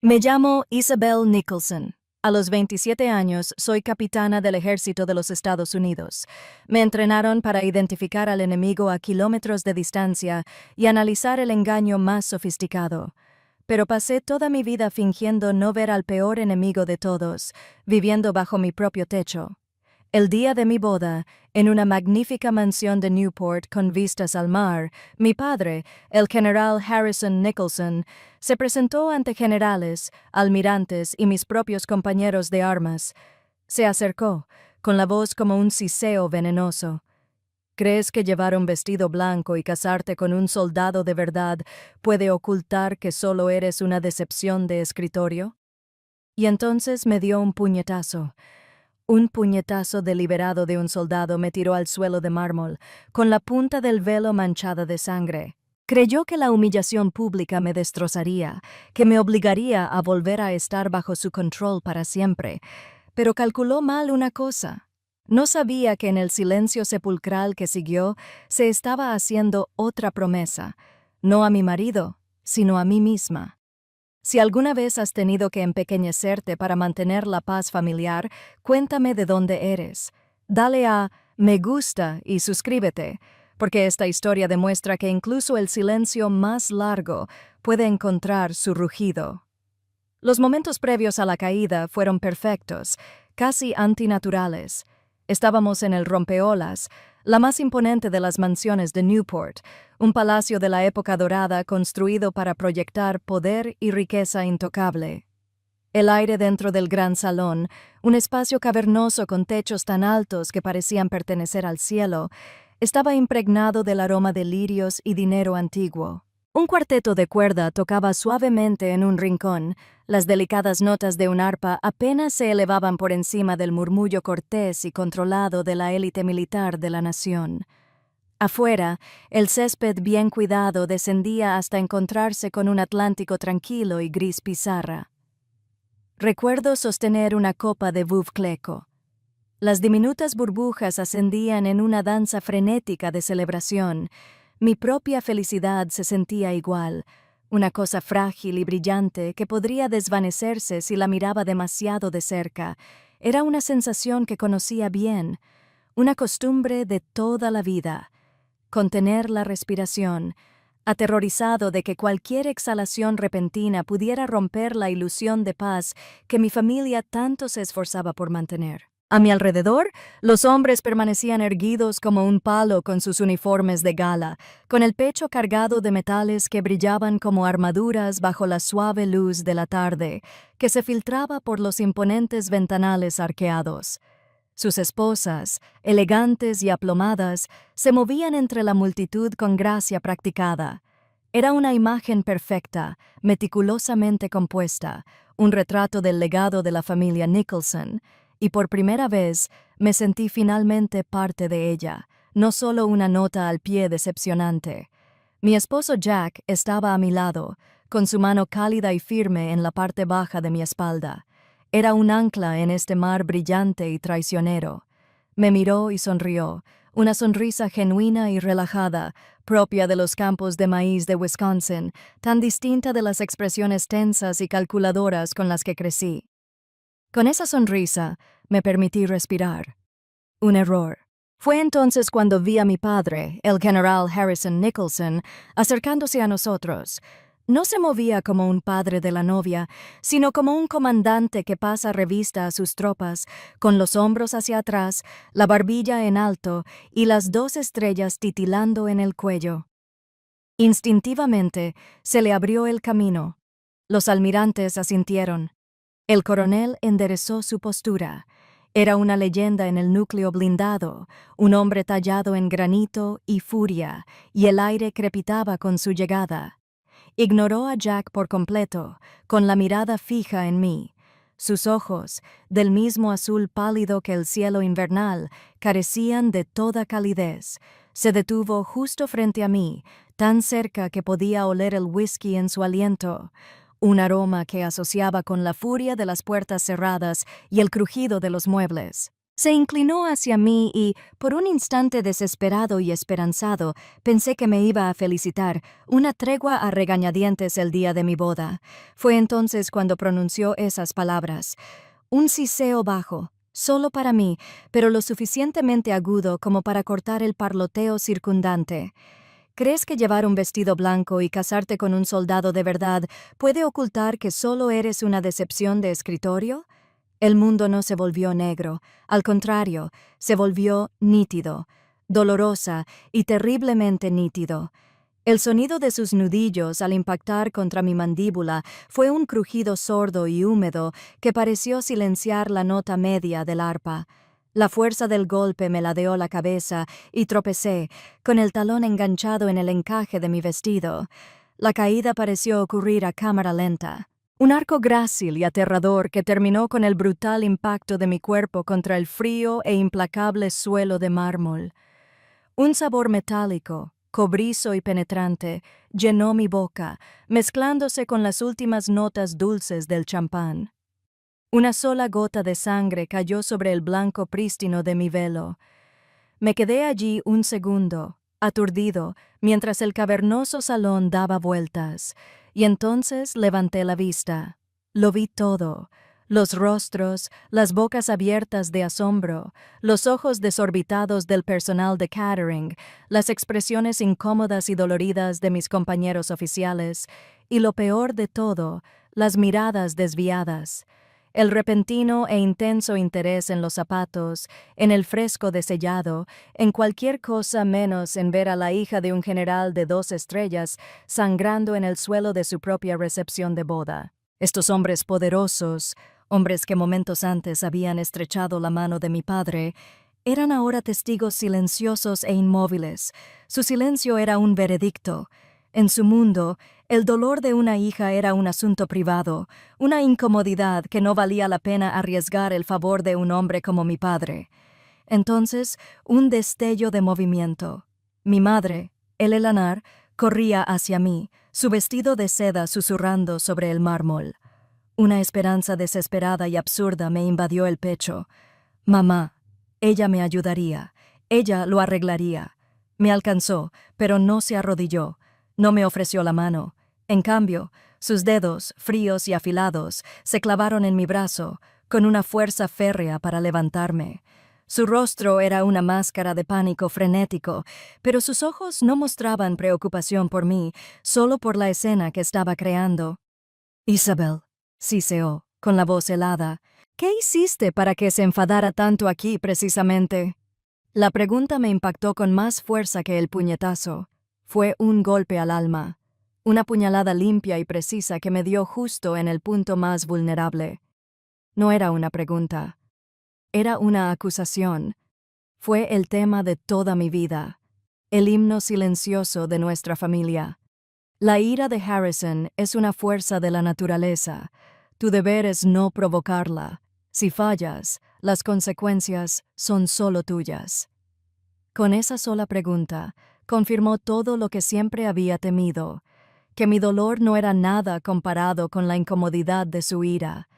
Me llamo Isabel Nicholson. A los 27 años soy capitana del Ejército de los Estados Unidos. Me entrenaron para identificar al enemigo a kilómetros de distancia y analizar el engaño más sofisticado. Pero pasé toda mi vida fingiendo no ver al peor enemigo de todos, viviendo bajo mi propio techo. El día de mi boda, en una magnífica mansión de Newport con vistas al mar, mi padre, el general Harrison Nicholson, se presentó ante generales, almirantes y mis propios compañeros de armas. Se acercó, con la voz como un siseo venenoso. ¿Crees que llevar un vestido blanco y casarte con un soldado de verdad puede ocultar que solo eres una decepción de escritorio? Y entonces me dio un puñetazo. Un puñetazo deliberado de un soldado me tiró al suelo de mármol, con la punta del velo manchada de sangre. Creyó que la humillación pública me destrozaría, que me obligaría a volver a estar bajo su control para siempre, pero calculó mal una cosa. No sabía que en el silencio sepulcral que siguió se estaba haciendo otra promesa, no a mi marido, sino a mí misma. Si alguna vez has tenido que empequeñecerte para mantener la paz familiar, cuéntame de dónde eres. Dale a me gusta y suscríbete, porque esta historia demuestra que incluso el silencio más largo puede encontrar su rugido. Los momentos previos a la caída fueron perfectos, casi antinaturales. Estábamos en el rompeolas, la más imponente de las mansiones de Newport, un palacio de la época dorada construido para proyectar poder y riqueza intocable. El aire dentro del gran salón, un espacio cavernoso con techos tan altos que parecían pertenecer al cielo, estaba impregnado del aroma de lirios y dinero antiguo. Un cuarteto de cuerda tocaba suavemente en un rincón. Las delicadas notas de un arpa apenas se elevaban por encima del murmullo cortés y controlado de la élite militar de la nación. Afuera, el césped bien cuidado descendía hasta encontrarse con un Atlántico tranquilo y gris pizarra. Recuerdo sostener una copa de Veuve Clicquot. Las diminutas burbujas ascendían en una danza frenética de celebración. Mi propia felicidad se sentía igual, una cosa frágil y brillante que podría desvanecerse si la miraba demasiado de cerca. Era una sensación que conocía bien, una costumbre de toda la vida. Contener la respiración, aterrorizado de que cualquier exhalación repentina pudiera romper la ilusión de paz que mi familia tanto se esforzaba por mantener. A mi alrededor, los hombres permanecían erguidos como un palo con sus uniformes de gala, con el pecho cargado de metales que brillaban como armaduras bajo la suave luz de la tarde, que se filtraba por los imponentes ventanales arqueados. Sus esposas, elegantes y aplomadas, se movían entre la multitud con gracia practicada. Era una imagen perfecta, meticulosamente compuesta, un retrato del legado de la familia Nicholson, y por primera vez me sentí finalmente parte de ella, no solo una nota al pie decepcionante. Mi esposo Jack estaba a mi lado, con su mano cálida y firme en la parte baja de mi espalda. Era un ancla en este mar brillante y traicionero. Me miró y sonrió, una sonrisa genuina y relajada, propia de los campos de maíz de Wisconsin, tan distinta de las expresiones tensas y calculadoras con las que crecí. Con esa sonrisa, me permití respirar. Un error. Fue entonces cuando vi a mi padre, el general Harrison Nicholson, acercándose a nosotros. No se movía como un padre de la novia, sino como un comandante que pasa revista a sus tropas, con los hombros hacia atrás, la barbilla en alto y las 2 estrellas titilando en el cuello. Instintivamente se le abrió el camino. Los almirantes asintieron. El coronel enderezó su postura. Era una leyenda en el núcleo blindado, un hombre tallado en granito y furia, y el aire crepitaba con su llegada. Ignoró a Jack por completo, con la mirada fija en mí. Sus ojos, del mismo azul pálido que el cielo invernal, carecían de toda calidez. Se detuvo justo frente a mí, tan cerca que podía oler el whisky en su aliento, un aroma que asociaba con la furia de las puertas cerradas y el crujido de los muebles. Se inclinó hacia mí y, por un instante desesperado y esperanzado, pensé que me iba a felicitar, una tregua a regañadientes el día de mi boda. Fue entonces cuando pronunció esas palabras. Un siseo bajo, solo para mí, pero lo suficientemente agudo como para cortar el parloteo circundante. ¿Crees que llevar un vestido blanco y casarte con un soldado de verdad puede ocultar que solo eres una decepción de escritorio? El mundo no se volvió negro, al contrario, se volvió nítido, dolorosa y terriblemente nítido. El sonido de sus nudillos al impactar contra mi mandíbula fue un crujido sordo y húmedo que pareció silenciar la nota media del arpa. La fuerza del golpe me ladeó la cabeza y tropecé, con el talón enganchado en el encaje de mi vestido. La caída pareció ocurrir a cámara lenta. Un arco grácil y aterrador que terminó con el brutal impacto de mi cuerpo contra el frío e implacable suelo de mármol. Un sabor metálico, cobrizo y penetrante, llenó mi boca, mezclándose con las últimas notas dulces del champán. Una sola gota de sangre cayó sobre el blanco prístino de mi velo. Me quedé allí un segundo, aturdido, mientras el cavernoso salón daba vueltas, y entonces levanté la vista. Lo vi todo: los rostros, las bocas abiertas de asombro, los ojos desorbitados del personal de catering, las expresiones incómodas y doloridas de mis compañeros oficiales, y lo peor de todo, las miradas desviadas. El repentino e intenso interés en los zapatos, en el fresco de sellado, en cualquier cosa menos en ver a la hija de un general de 2 estrellas sangrando en el suelo de su propia recepción de boda. Estos hombres poderosos, hombres que momentos antes habían estrechado la mano de mi padre, eran ahora testigos silenciosos e inmóviles. Su silencio era un veredicto. En su mundo, el dolor de una hija era un asunto privado, una incomodidad que no valía la pena arriesgar el favor de un hombre como mi padre. Entonces, un destello de movimiento. Mi madre, el Eleanor, corría hacia mí, su vestido de seda susurrando sobre el mármol. Una esperanza desesperada y absurda me invadió el pecho. Mamá, ella me ayudaría, ella lo arreglaría. Me alcanzó, pero no se arrodilló, no me ofreció la mano. En cambio, sus dedos, fríos y afilados, se clavaron en mi brazo, con una fuerza férrea para levantarme. Su rostro era una máscara de pánico frenético, pero sus ojos no mostraban preocupación por mí, solo por la escena que estaba creando. Isabel, siseó, con la voz helada, ¿qué hiciste para que se enfadara tanto aquí precisamente? La pregunta me impactó con más fuerza que el puñetazo. Fue un golpe al alma, una puñalada limpia y precisa que me dio justo en el punto más vulnerable. No era una pregunta, era una acusación. Fue el tema de toda mi vida, el himno silencioso de nuestra familia. La ira de Harrison es una fuerza de la naturaleza. Tu deber es no provocarla. Si fallas, las consecuencias son solo tuyas. Con esa sola pregunta, confirmó todo lo que siempre había temido, que mi dolor no era nada comparado con la incomodidad de su ira.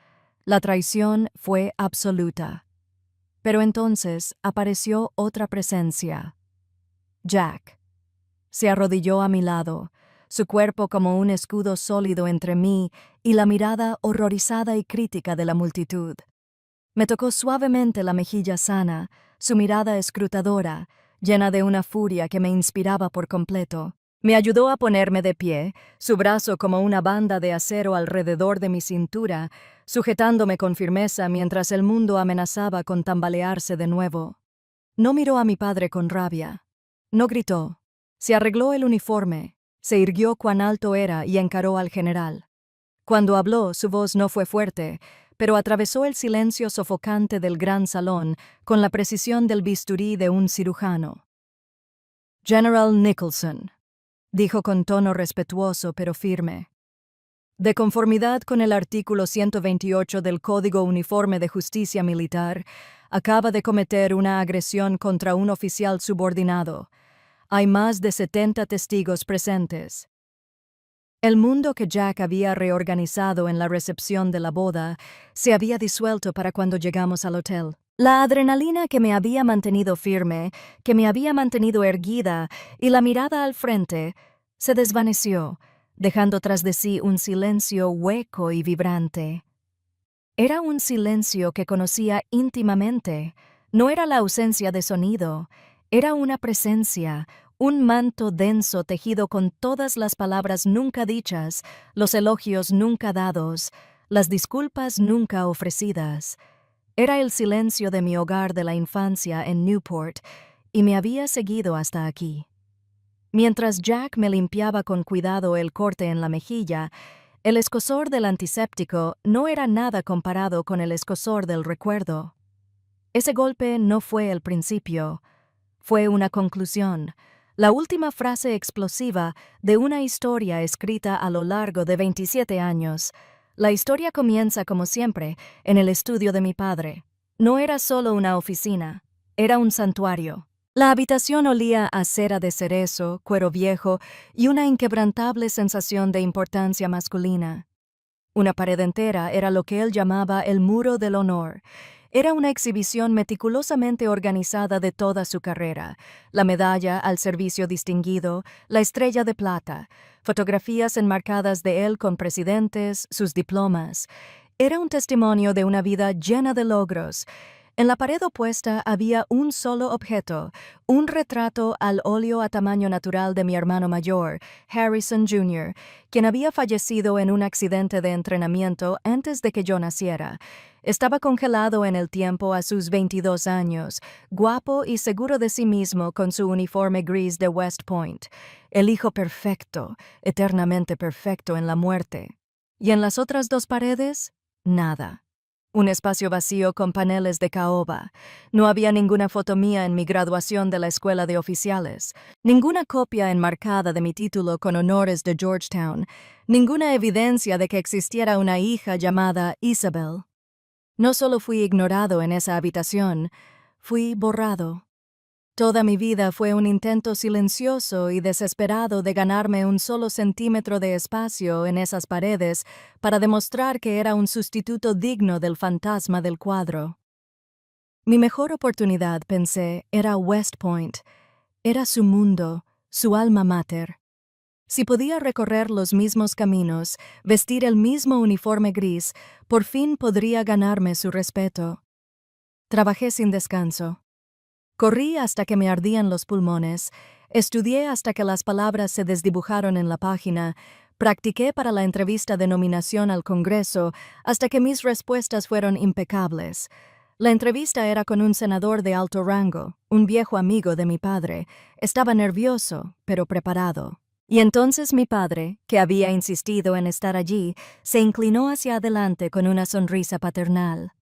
La traición fue absoluta. Pero entonces apareció otra presencia. Jack. Se arrodilló a mi lado, su cuerpo como un escudo sólido entre mí y la mirada horrorizada y crítica de la multitud. Me tocó suavemente la mejilla sana, su mirada escrutadora, llena de una furia que me inspiraba por completo. Me ayudó a ponerme de pie, su brazo como una banda de acero alrededor de mi cintura, sujetándome con firmeza mientras el mundo amenazaba con tambalearse de nuevo. No miró a mi padre con rabia. No gritó. Se arregló el uniforme, se irguió cuán alto era y encaró al general. Cuando habló, su voz no fue fuerte, pero atravesó el silencio sofocante del gran salón con la precisión del bisturí de un cirujano. General Nicholson, dijo con tono respetuoso pero firme. De conformidad con el artículo 128 del Código Uniforme de Justicia Militar, acaba de cometer una agresión contra un oficial subordinado. Hay más de 70 testigos presentes. El mundo que Jack había reorganizado en la recepción de la boda se había disuelto para cuando llegamos al hotel. La adrenalina que me había mantenido firme, que me había mantenido erguida y la mirada al frente, se desvaneció, dejando tras de sí un silencio hueco y vibrante. Era un silencio que conocía íntimamente. No era la ausencia de sonido, era una presencia, un manto denso tejido con todas las palabras nunca dichas, los elogios nunca dados, las disculpas nunca ofrecidas. Era el silencio de mi hogar de la infancia en Newport, y me había seguido hasta aquí. Mientras Jack me limpiaba con cuidado el corte en la mejilla, el escozor del antiséptico no era nada comparado con el escozor del recuerdo. Ese golpe no fue el principio, fue una conclusión, la última frase explosiva de una historia escrita a lo largo de 27 años. La historia comienza, como siempre, en el estudio de mi padre. No era solo una oficina, era un santuario. La habitación olía a cera de cerezo, cuero viejo y una inquebrantable sensación de importancia masculina. Una pared entera era lo que él llamaba el muro del honor. Era una exhibición meticulosamente organizada de toda su carrera, la medalla al servicio distinguido, la estrella de plata, fotografías enmarcadas de él con presidentes, sus diplomas. Era un testimonio de una vida llena de logros. En la pared opuesta había un solo objeto, un retrato al óleo a tamaño natural de mi hermano mayor, Harrison Jr., quien había fallecido en un accidente de entrenamiento antes de que yo naciera. Estaba congelado en el tiempo a sus 22 años, guapo y seguro de sí mismo con su uniforme gris de West Point. El hijo perfecto, eternamente perfecto en la muerte. ¿Y en las otras dos paredes? Nada. Un espacio vacío con paneles de caoba. No había ninguna foto mía en mi graduación de la escuela de oficiales, ninguna copia enmarcada de mi título con honores de Georgetown, ninguna evidencia de que existiera una hija llamada Isabel. No solo fui ignorado en esa habitación, fui borrado. Toda mi vida fue un intento silencioso y desesperado de ganarme un solo centímetro de espacio en esas paredes para demostrar que era un sustituto digno del fantasma del cuadro. Mi mejor oportunidad, pensé, era West Point. Era su mundo, su alma mater. Si podía recorrer los mismos caminos, vestir el mismo uniforme gris, por fin podría ganarme su respeto. Trabajé sin descanso. Corrí hasta que me ardían los pulmones, estudié hasta que las palabras se desdibujaron en la página, practiqué para la entrevista de nominación al Congreso hasta que mis respuestas fueron impecables. La entrevista era con un senador de alto rango, un viejo amigo de mi padre. Estaba nervioso, pero preparado. Y entonces mi padre, que había insistido en estar allí, se inclinó hacia adelante con una sonrisa paternal.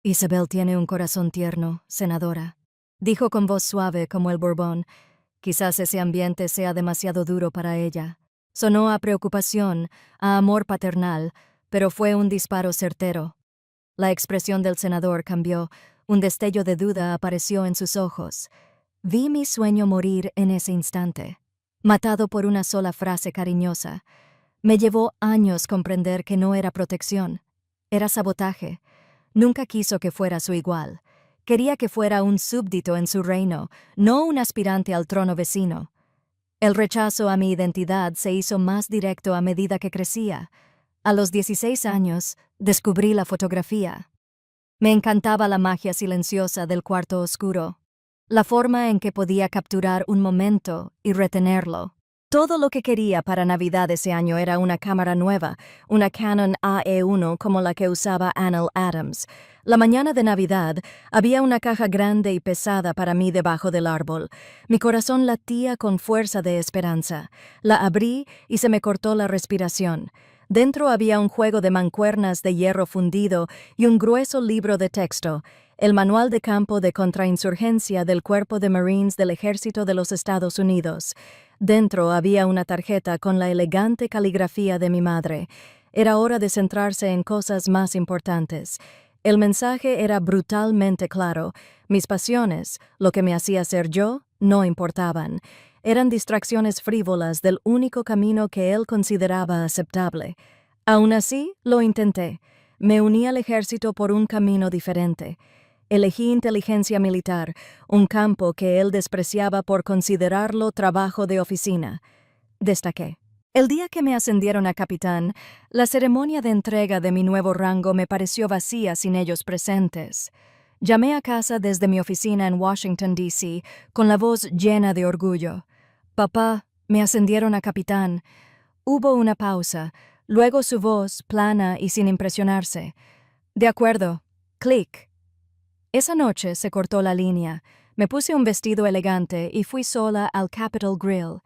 «Isabel tiene un corazón tierno, senadora», dijo con voz suave como el Borbón. «Quizás ese ambiente sea demasiado duro para ella». Sonó a preocupación, a amor paternal, pero fue un disparo certero. La expresión del senador cambió, un destello de duda apareció en sus ojos. Vi mi sueño morir en ese instante, matado por una sola frase cariñosa. Me llevó años comprender que no era protección, era sabotaje. Nunca quiso que fuera su igual. Quería que fuera un súbdito en su reino, no un aspirante al trono vecino. El rechazo a mi identidad se hizo más directo a medida que crecía. A los 16 años, descubrí la fotografía. Me encantaba la magia silenciosa del cuarto oscuro, la forma en que podía capturar un momento y retenerlo. Todo lo que quería para Navidad ese año era una cámara nueva, una Canon AE1 como la que usaba Annell Adams. La mañana de Navidad había una caja grande y pesada para mí debajo del árbol. Mi corazón latía con fuerza de esperanza. La abrí y se me cortó la respiración. Dentro había un juego de mancuernas de hierro fundido y un grueso libro de texto, el Manual de Campo de Contrainsurgencia del Cuerpo de Marines del Ejército de los Estados Unidos. Dentro había una tarjeta con la elegante caligrafía de mi madre. Era hora de centrarse en cosas más importantes. El mensaje era brutalmente claro. Mis pasiones, lo que me hacía ser yo, no importaban. Eran distracciones frívolas del único camino que él consideraba aceptable. Aún así, lo intenté. Me uní al ejército por un camino diferente. Elegí inteligencia militar, un campo que él despreciaba por considerarlo trabajo de oficina. Destaqué. El día que me ascendieron a capitán, la ceremonia de entrega de mi nuevo rango me pareció vacía sin ellos presentes. Llamé a casa desde mi oficina en Washington, D.C., con la voz llena de orgullo. «Papá, me ascendieron a capitán». Hubo una pausa, luego su voz, plana y sin impresionarse. «De acuerdo. Clic». Esa noche se cortó la línea. Me puse un vestido elegante y fui sola al Capitol Grill.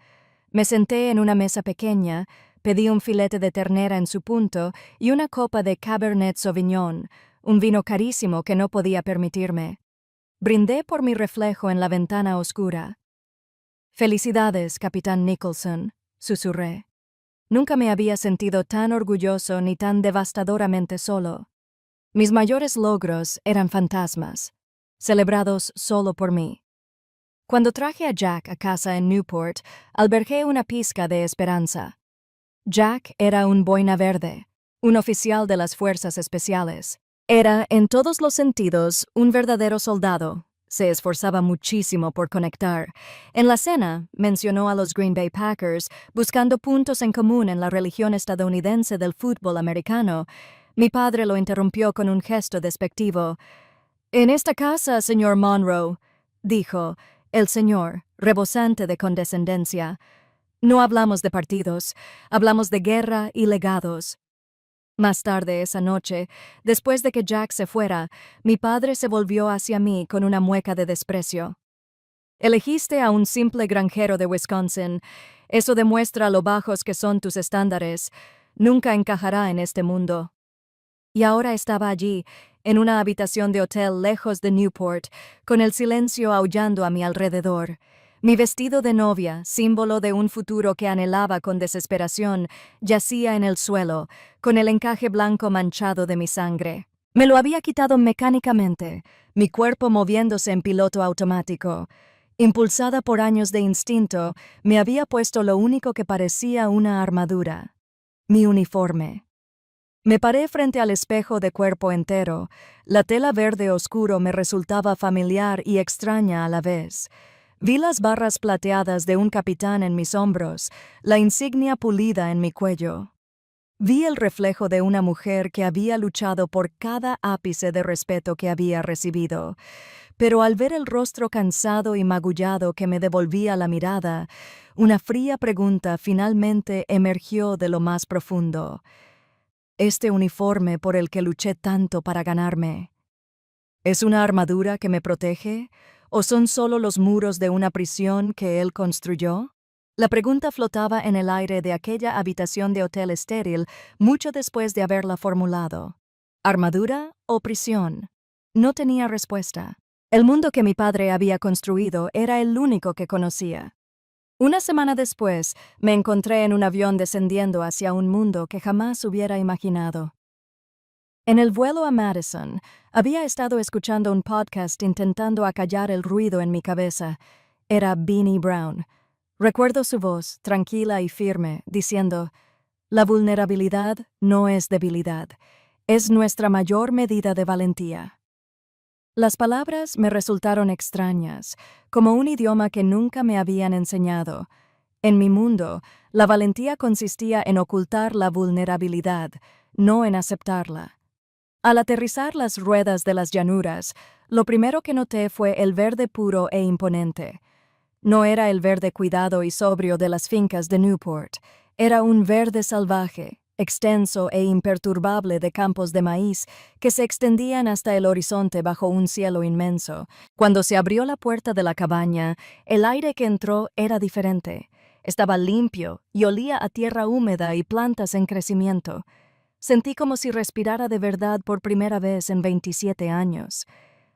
Me senté en una mesa pequeña, pedí un filete de ternera en su punto y una copa de Cabernet Sauvignon, un vino carísimo que no podía permitirme. Brindé por mi reflejo en la ventana oscura. «Felicidades, capitán Nicholson», susurré. Nunca me había sentido tan orgulloso ni tan devastadoramente solo. Mis mayores logros eran fantasmas, celebrados solo por mí. Cuando traje a Jack a casa en Newport, albergué una pizca de esperanza. Jack era un boina verde, un oficial de las fuerzas especiales. Era, en todos los sentidos, un verdadero soldado. Se esforzaba muchísimo por conectar. En la cena, mencionó a los Green Bay Packers, buscando puntos en común en la religión estadounidense del fútbol americano. Mi padre lo interrumpió con un gesto despectivo. «En esta casa, señor Monroe», dijo, el señor, rebosante de condescendencia, «no hablamos de partidos, hablamos de guerra y legados». Más tarde esa noche, después de que Jack se fuera, mi padre se volvió hacia mí con una mueca de desprecio. «Elegiste a un simple granjero de Wisconsin. Eso demuestra lo bajos que son tus estándares. Nunca encajará en este mundo». Y ahora estaba allí, en una habitación de hotel lejos de Newport, con el silencio aullando a mi alrededor. Mi vestido de novia, símbolo de un futuro que anhelaba con desesperación, yacía en el suelo, con el encaje blanco manchado de mi sangre. Me lo había quitado mecánicamente, mi cuerpo moviéndose en piloto automático. Impulsada por años de instinto, me había puesto lo único que parecía una armadura: mi uniforme. Me paré frente al espejo de cuerpo entero. La tela verde oscuro me resultaba familiar y extraña a la vez. Vi las barras plateadas de un capitán en mis hombros, la insignia pulida en mi cuello. Vi el reflejo de una mujer que había luchado por cada ápice de respeto que había recibido. Pero al ver el rostro cansado y magullado que me devolvía la mirada, una fría pregunta finalmente emergió de lo más profundo. ¿Este uniforme por el que luché tanto para ganarme, es una armadura que me protege o son solo los muros de una prisión que él construyó? La pregunta flotaba en el aire de aquella habitación de hotel estéril mucho después de haberla formulado. ¿Armadura o prisión? No tenía respuesta. El mundo que mi padre había construido era el único que conocía. Una semana después, me encontré en un avión descendiendo hacia un mundo que jamás hubiera imaginado. En el vuelo a Madison, había estado escuchando un podcast intentando acallar el ruido en mi cabeza. Era Beanie Brown. Recuerdo su voz, tranquila y firme, diciendo: «La vulnerabilidad no es debilidad, es nuestra mayor medida de valentía». Las palabras me resultaron extrañas, como un idioma que nunca me habían enseñado. En mi mundo, la valentía consistía en ocultar la vulnerabilidad, no en aceptarla. Al aterrizar las ruedas de las llanuras, lo primero que noté fue el verde puro e imponente. No era el verde cuidado y sobrio de las fincas de Newport, era un verde salvaje, extenso e imperturbable de campos de maíz que se extendían hasta el horizonte bajo un cielo inmenso. Cuando se abrió la puerta de la cabaña, el aire que entró era diferente. Estaba limpio y olía a tierra húmeda y plantas en crecimiento. Sentí como si respirara de verdad por primera vez en 27 años.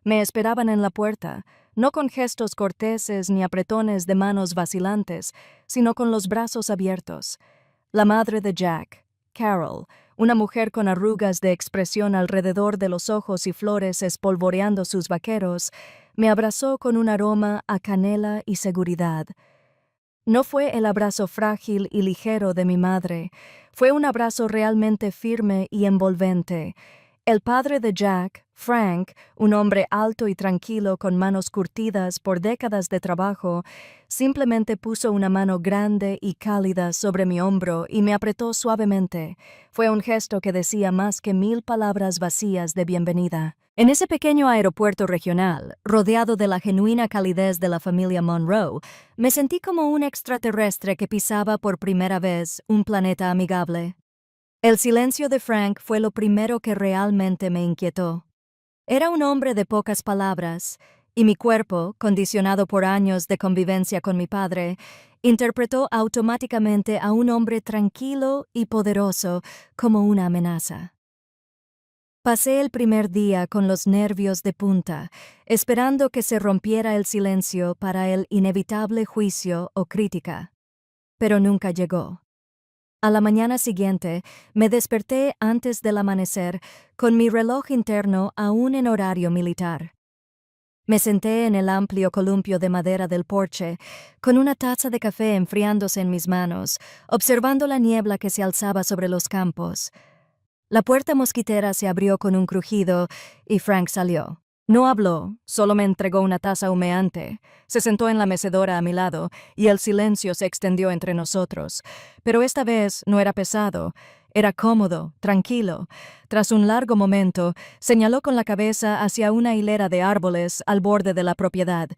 Me esperaban en la puerta, no con gestos corteses ni apretones de manos vacilantes, sino con los brazos abiertos. La madre de Jack, Carol, una mujer con arrugas de expresión alrededor de los ojos y flores espolvoreando sus vaqueros, me abrazó con un aroma a canela y seguridad. No fue el abrazo frágil y ligero de mi madre, fue un abrazo realmente firme y envolvente. El padre de Jack, Frank, un hombre alto y tranquilo con manos curtidas por décadas de trabajo, simplemente puso una mano grande y cálida sobre mi hombro y me apretó suavemente. Fue un gesto que decía más que 1000 palabras vacías de bienvenida. En ese pequeño aeropuerto regional, rodeado de la genuina calidez de la familia Monroe, me sentí como un extraterrestre que pisaba por primera vez un planeta amigable. El silencio de Frank fue lo primero que realmente me inquietó. Era un hombre de pocas palabras, y mi cuerpo, condicionado por años de convivencia con mi padre, interpretó automáticamente a un hombre tranquilo y poderoso como una amenaza. Pasé el primer día con los nervios de punta, esperando que se rompiera el silencio para el inevitable juicio o crítica. Pero nunca llegó. A la mañana siguiente, me desperté antes del amanecer, con mi reloj interno aún en horario militar. Me senté en el amplio columpio de madera del porche, con una taza de café enfriándose en mis manos, observando la niebla que se alzaba sobre los campos. La puerta mosquitera se abrió con un crujido y Frank salió. No habló, solo me entregó una taza humeante. Se sentó en la mecedora a mi lado y el silencio se extendió entre nosotros. Pero esta vez no era pesado, era cómodo, tranquilo. Tras un largo momento, señaló con la cabeza hacia una hilera de árboles al borde de la propiedad.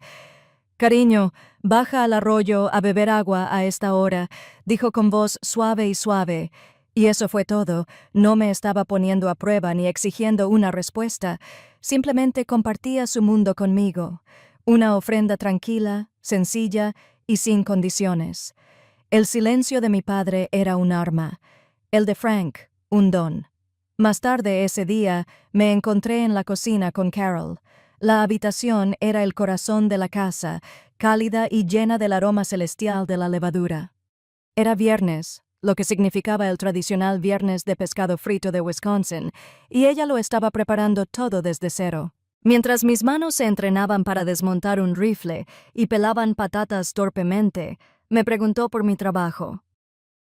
«Cariño, baja al arroyo a beber agua a esta hora», dijo con voz suave y suave. Y eso fue todo. No me estaba poniendo a prueba ni exigiendo una respuesta. Simplemente compartía su mundo conmigo. Una ofrenda tranquila, sencilla y sin condiciones. El silencio de mi padre era un arma. El de Frank, un don. Más tarde ese día, me encontré en la cocina con Carol. La habitación era el corazón de la casa, cálida y llena del aroma celestial de la levadura. Era viernes, lo que significaba el tradicional viernes de pescado frito de Wisconsin, y ella lo estaba preparando todo desde cero. Mientras mis manos se entrenaban para desmontar un rifle y pelaban patatas torpemente, me preguntó por mi trabajo.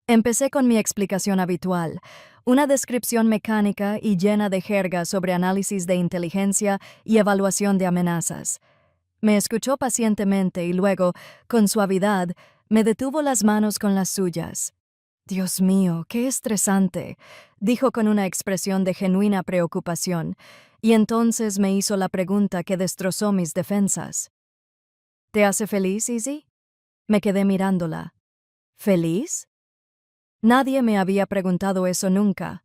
Empecé con mi explicación habitual, una descripción mecánica y llena de jerga sobre análisis de inteligencia y evaluación de amenazas. Me escuchó pacientemente y luego, con suavidad, me detuvo las manos con las suyas. «Dios mío, qué estresante», dijo con una expresión de genuina preocupación, y entonces me hizo la pregunta que destrozó mis defensas. «¿Te hace feliz, Izzy?» Me quedé mirándola. «¿Feliz?» Nadie me había preguntado eso nunca.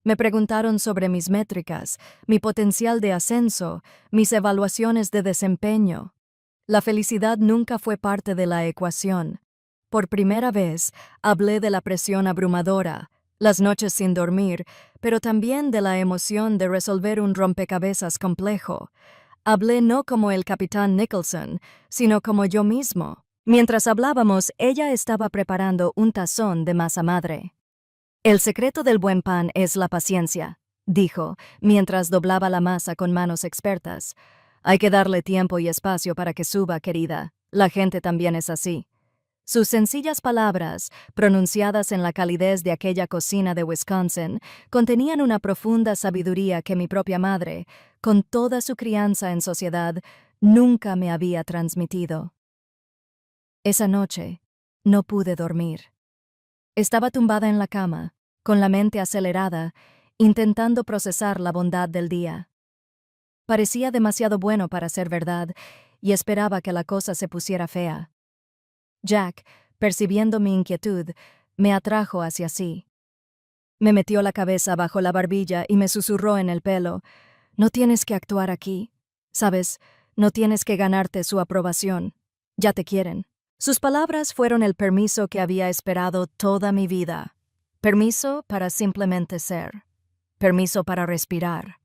Me preguntaron sobre mis métricas, mi potencial de ascenso, mis evaluaciones de desempeño. La felicidad nunca fue parte de la ecuación. Por primera vez, hablé de la presión abrumadora, las noches sin dormir, pero también de la emoción de resolver un rompecabezas complejo. Hablé no como el capitán Nicholson, sino como yo mismo. Mientras hablábamos, ella estaba preparando un tazón de masa madre. «El secreto del buen pan es la paciencia», dijo, mientras doblaba la masa con manos expertas. «Hay que darle tiempo y espacio para que suba, querida. La gente también es así». Sus sencillas palabras, pronunciadas en la calidez de aquella cocina de Wisconsin, contenían una profunda sabiduría que mi propia madre, con toda su crianza en sociedad, nunca me había transmitido. Esa noche, no pude dormir. Estaba tumbada en la cama, con la mente acelerada, intentando procesar la bondad del día. Parecía demasiado bueno para ser verdad, y esperaba que la cosa se pusiera fea. Jack, percibiendo mi inquietud, me atrajo hacia sí. Me metió la cabeza bajo la barbilla y me susurró en el pelo: «No tienes que actuar aquí. Sabes, no tienes que ganarte su aprobación. Ya te quieren». Sus palabras fueron el permiso que había esperado toda mi vida. Permiso para simplemente ser. Permiso para respirar.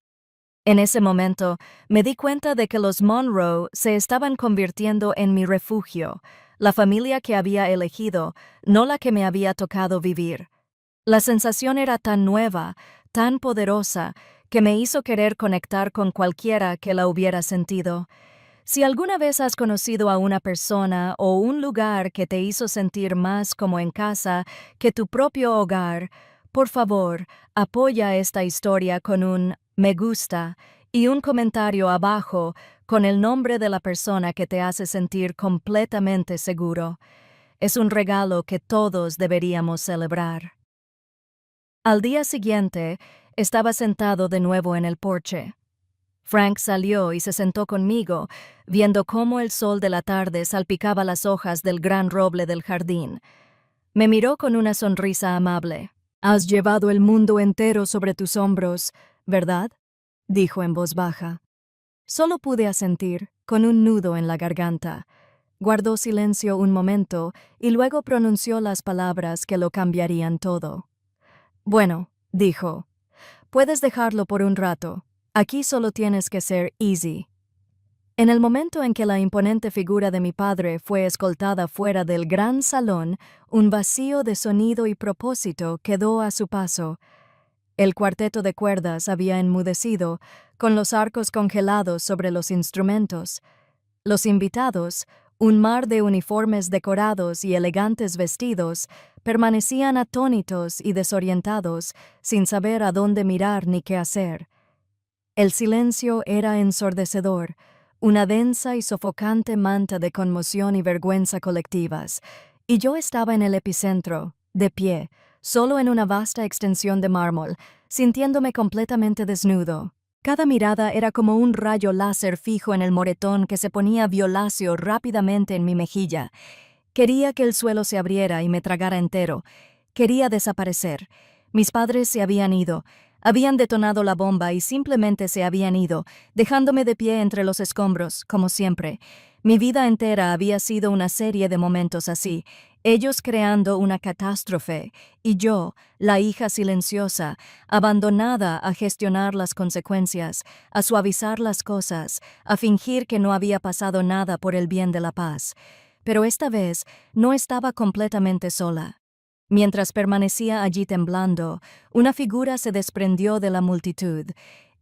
En ese momento, me di cuenta de que los Monroe se estaban convirtiendo en mi refugio, la familia que había elegido, no la que me había tocado vivir. La sensación era tan nueva, tan poderosa, que me hizo querer conectar con cualquiera que la hubiera sentido. Si alguna vez has conocido a una persona o un lugar que te hizo sentir más como en casa que tu propio hogar, por favor, apoya esta historia con un me gusta y un comentario abajo con el nombre de la persona que te hace sentir completamente seguro. Es un regalo que todos deberíamos celebrar. Al día siguiente, estaba sentado de nuevo en el porche. Frank salió y se sentó conmigo, viendo cómo el sol de la tarde salpicaba las hojas del gran roble del jardín. Me miró con una sonrisa amable. «Has llevado el mundo entero sobre tus hombros, ¿verdad?», dijo en voz baja. Solo pude asentir, con un nudo en la garganta. Guardó silencio un momento y luego pronunció las palabras que lo cambiarían todo. «Bueno», dijo, «puedes dejarlo por un rato. Aquí solo tienes que ser easy». En el momento en que la imponente figura de mi padre fue escoltada fuera del gran salón, un vacío de sonido y propósito quedó a su paso. El cuarteto de cuerdas había enmudecido, con los arcos congelados sobre los instrumentos. Los invitados, un mar de uniformes decorados y elegantes vestidos, permanecían atónitos y desorientados, sin saber a dónde mirar ni qué hacer. El silencio era ensordecedor, una densa y sofocante manta de conmoción y vergüenza colectivas, y yo estaba en el epicentro, de pie, solo en una vasta extensión de mármol, sintiéndome completamente desnudo. Cada mirada era como un rayo láser fijo en el moretón que se ponía violáceo rápidamente en mi mejilla. Quería que el suelo se abriera y me tragara entero. Quería desaparecer. Mis padres se habían ido. Habían detonado la bomba y simplemente se habían ido, dejándome de pie entre los escombros, como siempre. Mi vida entera había sido una serie de momentos así, ellos creando una catástrofe, y yo, la hija silenciosa, abandonada a gestionar las consecuencias, a suavizar las cosas, a fingir que no había pasado nada por el bien de la paz. Pero esta vez no estaba completamente sola. Mientras permanecía allí temblando, una figura se desprendió de la multitud.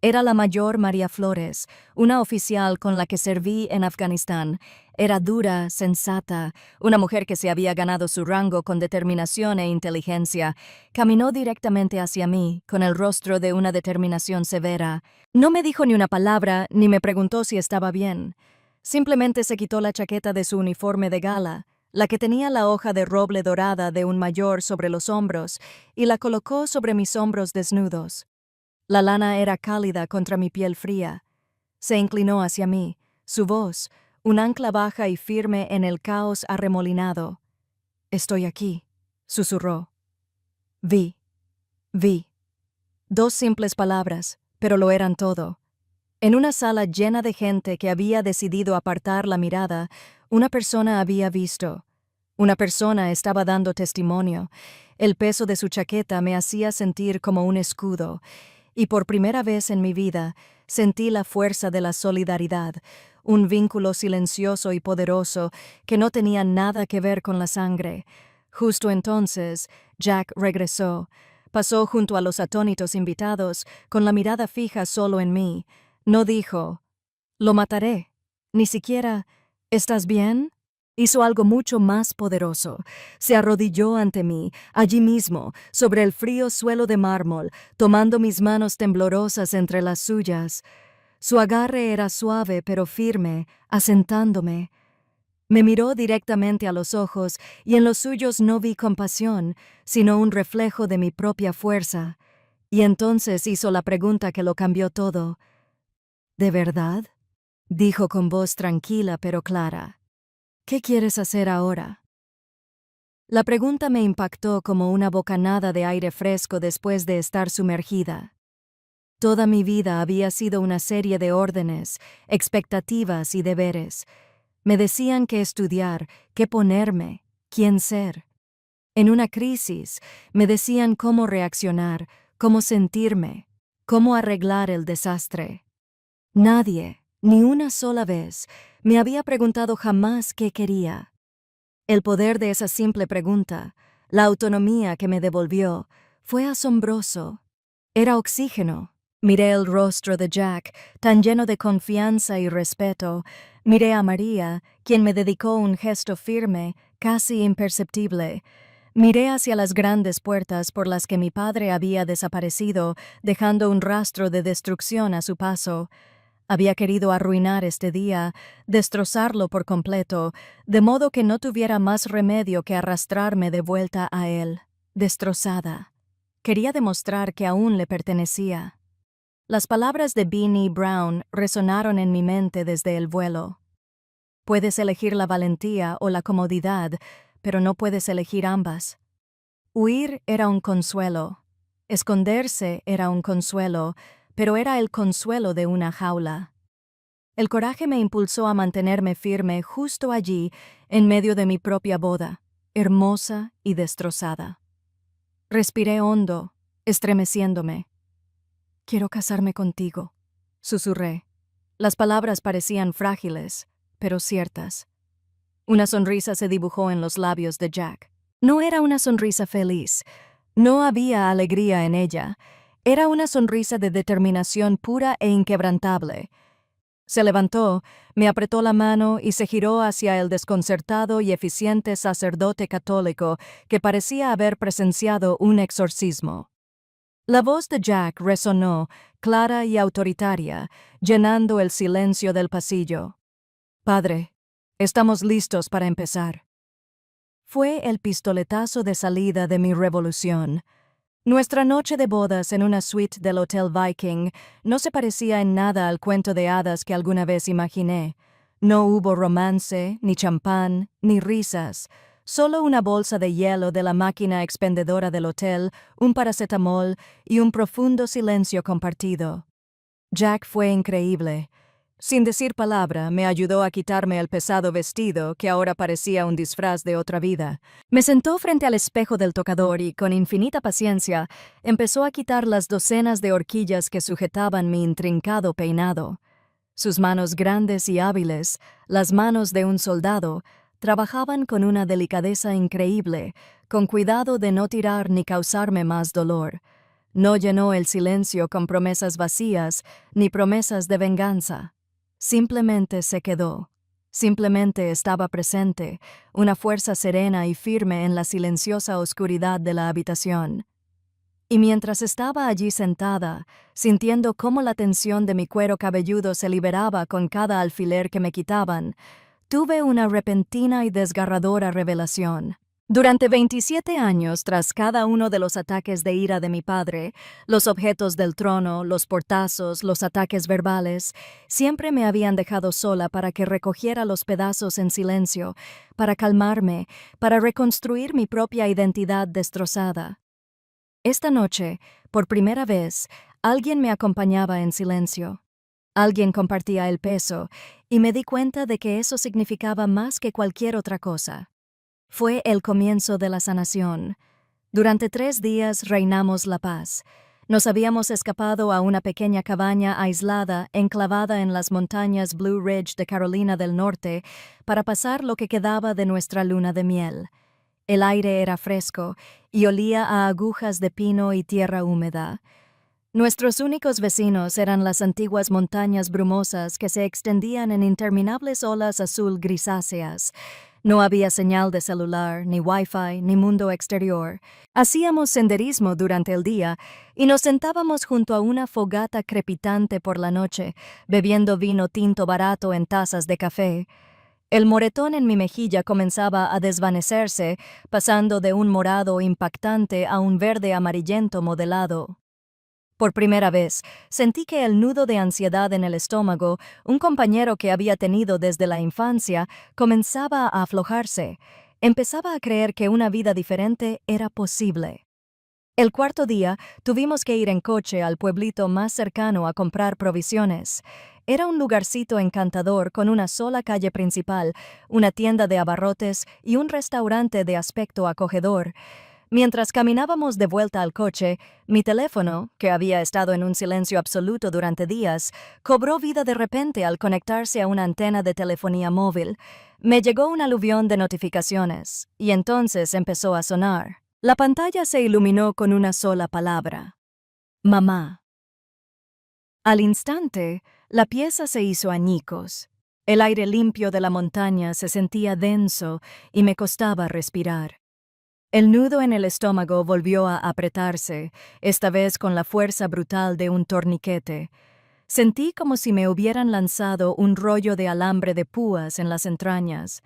Era la mayor María Flores, una oficial con la que serví en Afganistán. Era dura, sensata, una mujer que se había ganado su rango con determinación e inteligencia. Caminó directamente hacia mí, con el rostro de una determinación severa. No me dijo ni una palabra, ni me preguntó si estaba bien. Simplemente se quitó la chaqueta de su uniforme de gala, la que tenía la hoja de roble dorada de un mayor sobre los hombros, y la colocó sobre mis hombros desnudos. La lana era cálida contra mi piel fría. Se inclinó hacia mí, su voz, un ancla baja y firme en el caos arremolinado. «Estoy aquí», susurró. Vi. Dos simples palabras, pero lo eran todo. En una sala llena de gente que había decidido apartar la mirada, una persona había visto. Una persona estaba dando testimonio. El peso de su chaqueta me hacía sentir como un escudo, y por primera vez en mi vida sentí la fuerza de la solidaridad, un vínculo silencioso y poderoso que no tenía nada que ver con la sangre. Justo entonces, Jack regresó. Pasó junto a los atónitos invitados, con la mirada fija solo en mí. No dijo, «Lo mataré». Ni siquiera, «¿Estás bien?». Hizo algo mucho más poderoso. Se arrodilló ante mí, allí mismo, sobre el frío suelo de mármol, tomando mis manos temblorosas entre las suyas. Su agarre era suave pero firme, asentándome. Me miró directamente a los ojos y en los suyos no vi compasión, sino un reflejo de mi propia fuerza. Y entonces hizo la pregunta que lo cambió todo. «¿De verdad?», dijo con voz tranquila pero clara. «¿Qué quieres hacer ahora?». La pregunta me impactó como una bocanada de aire fresco después de estar sumergida. Toda mi vida había sido una serie de órdenes, expectativas y deberes. Me decían qué estudiar, qué ponerme, quién ser. En una crisis, me decían cómo reaccionar, cómo sentirme, cómo arreglar el desastre. Nadie, ni una sola vez, me había preguntado jamás qué quería. El poder de esa simple pregunta, la autonomía que me devolvió, fue asombroso. Era oxígeno, Miré el rostro de Jack, tan lleno de confianza y respeto. Miré a María, quien me dedicó un gesto firme, casi imperceptible. Miré hacia las grandes puertas por las que mi padre había desaparecido, dejando un rastro de destrucción a su paso. Había querido arruinar este día, destrozarlo por completo, de modo que no tuviera más remedio que arrastrarme de vuelta a él, destrozada. Quería demostrar que aún le pertenecía. Las palabras de Beanie Brown resonaron en mi mente desde el vuelo. Puedes elegir la valentía o la comodidad, pero no puedes elegir ambas. Huir era un consuelo. Esconderse era un consuelo, pero era el consuelo de una jaula. El coraje me impulsó a mantenerme firme justo allí, en medio de mi propia boda, hermosa y destrozada. Respiré hondo, estremeciéndome. «Quiero casarme contigo», susurré. Las palabras parecían frágiles, pero ciertas. Una sonrisa se dibujó en los labios de Jack. No era una sonrisa feliz. No había alegría en ella. Era una sonrisa de determinación pura e inquebrantable. Se levantó, me apretó la mano y se giró hacia el desconcertado y eficiente sacerdote católico que parecía haber presenciado un exorcismo. La voz de Jack resonó, clara y autoritaria, llenando el silencio del pasillo. «Padre, estamos listos para empezar». Fue el pistoletazo de salida de mi revolución. Nuestra noche de bodas en una suite del Hotel Viking no se parecía en nada al cuento de hadas que alguna vez imaginé. No hubo romance, ni champán, ni risas. Solo una bolsa de hielo de la máquina expendedora del hotel, un paracetamol y un profundo silencio compartido. Jack fue increíble. Sin decir palabra, me ayudó a quitarme el pesado vestido que ahora parecía un disfraz de otra vida. Me sentó frente al espejo del tocador y, con infinita paciencia, empezó a quitar las docenas de horquillas que sujetaban mi intrincado peinado. Sus manos grandes y hábiles, las manos de un soldado, trabajaban con una delicadeza increíble, con cuidado de no tirar ni causarme más dolor. No llenó el silencio con promesas vacías ni promesas de venganza. Simplemente se quedó. Simplemente estaba presente, una fuerza serena y firme en la silenciosa oscuridad de la habitación. Y mientras estaba allí sentada, sintiendo cómo la tensión de mi cuero cabelludo se liberaba con cada alfiler que me quitaban, tuve una repentina y desgarradora revelación. Durante 27 años, tras cada uno de los ataques de ira de mi padre, los objetos del trono, los portazos, los ataques verbales, siempre me habían dejado sola para que recogiera los pedazos en silencio, para calmarme, para reconstruir mi propia identidad destrozada. Esta noche, por primera vez, alguien me acompañaba en silencio. Alguien compartía el peso, y me di cuenta de que eso significaba más que cualquier otra cosa. Fue el comienzo de la sanación. Durante 3 días reinamos la paz. Nos habíamos escapado a una pequeña cabaña aislada enclavada en las montañas Blue Ridge de Carolina del Norte para pasar lo que quedaba de nuestra luna de miel. El aire era fresco y olía a agujas de pino y tierra húmeda. Nuestros únicos vecinos eran las antiguas montañas brumosas que se extendían en interminables olas azul grisáceas. No había señal de celular, ni wifi, ni mundo exterior. Hacíamos senderismo durante el día y nos sentábamos junto a una fogata crepitante por la noche, bebiendo vino tinto barato en tazas de café. El moretón en mi mejilla comenzaba a desvanecerse, pasando de un morado impactante a un verde amarillento modelado. Por primera vez, sentí que el nudo de ansiedad en el estómago, un compañero que había tenido desde la infancia, comenzaba a aflojarse. Empezaba a creer que una vida diferente era posible. El cuarto día, tuvimos que ir en coche al pueblito más cercano a comprar provisiones. Era un lugarcito encantador con una sola calle principal, una tienda de abarrotes y un restaurante de aspecto acogedor. Mientras caminábamos de vuelta al coche, mi teléfono, que había estado en un silencio absoluto durante días, cobró vida de repente al conectarse a una antena de telefonía móvil. Me llegó un aluvión de notificaciones, y entonces empezó a sonar. La pantalla se iluminó con una sola palabra: mamá. Al instante, la pieza se hizo añicos. El aire limpio de la montaña se sentía denso y me costaba respirar. El nudo en el estómago volvió a apretarse, esta vez con la fuerza brutal de un torniquete. Sentí como si me hubieran lanzado un rollo de alambre de púas en las entrañas.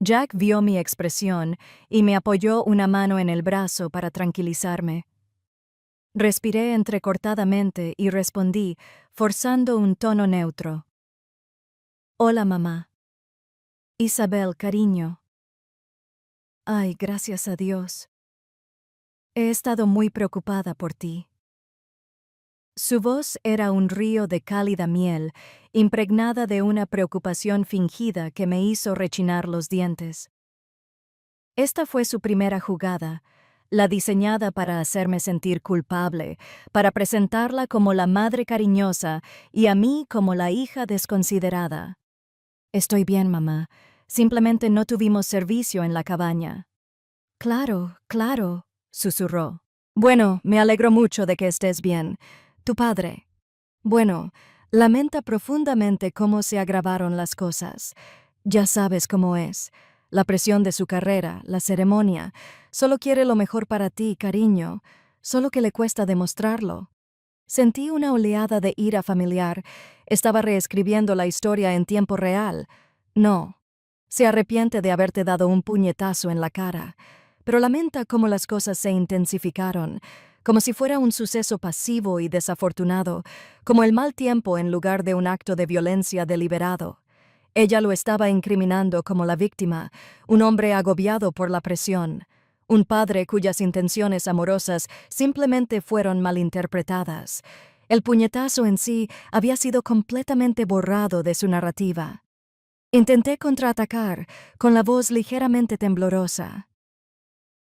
Jack vio mi expresión y me apoyó una mano en el brazo para tranquilizarme. Respiré entrecortadamente y respondí, forzando un tono neutro. Hola, mamá. Isabel, cariño. Ay, gracias a Dios. He estado muy preocupada por ti. Su voz era un río de cálida miel, impregnada de una preocupación fingida que me hizo rechinar los dientes. Esta fue su primera jugada, la diseñada para hacerme sentir culpable, para presentarla como la madre cariñosa y a mí como la hija desconsiderada. Estoy bien, mamá. Simplemente no tuvimos servicio en la cabaña. Claro, claro, susurró. Bueno, me alegro mucho de que estés bien. Tu padre. Bueno, lamenta profundamente cómo se agravaron las cosas. Ya sabes cómo es. La presión de su carrera, la ceremonia. Solo quiere lo mejor para ti, cariño. Solo que le cuesta demostrarlo. Sentí una oleada de ira familiar. Estaba reescribiendo la historia en tiempo real. No. Se arrepiente de haberte dado un puñetazo en la cara, pero lamenta cómo las cosas se intensificaron, como si fuera un suceso pasivo y desafortunado, como el mal tiempo en lugar de un acto de violencia deliberado. Ella lo estaba incriminando como la víctima, un hombre agobiado por la presión, un padre cuyas intenciones amorosas simplemente fueron malinterpretadas. El puñetazo en sí había sido completamente borrado de su narrativa. Intenté contraatacar, con la voz ligeramente temblorosa.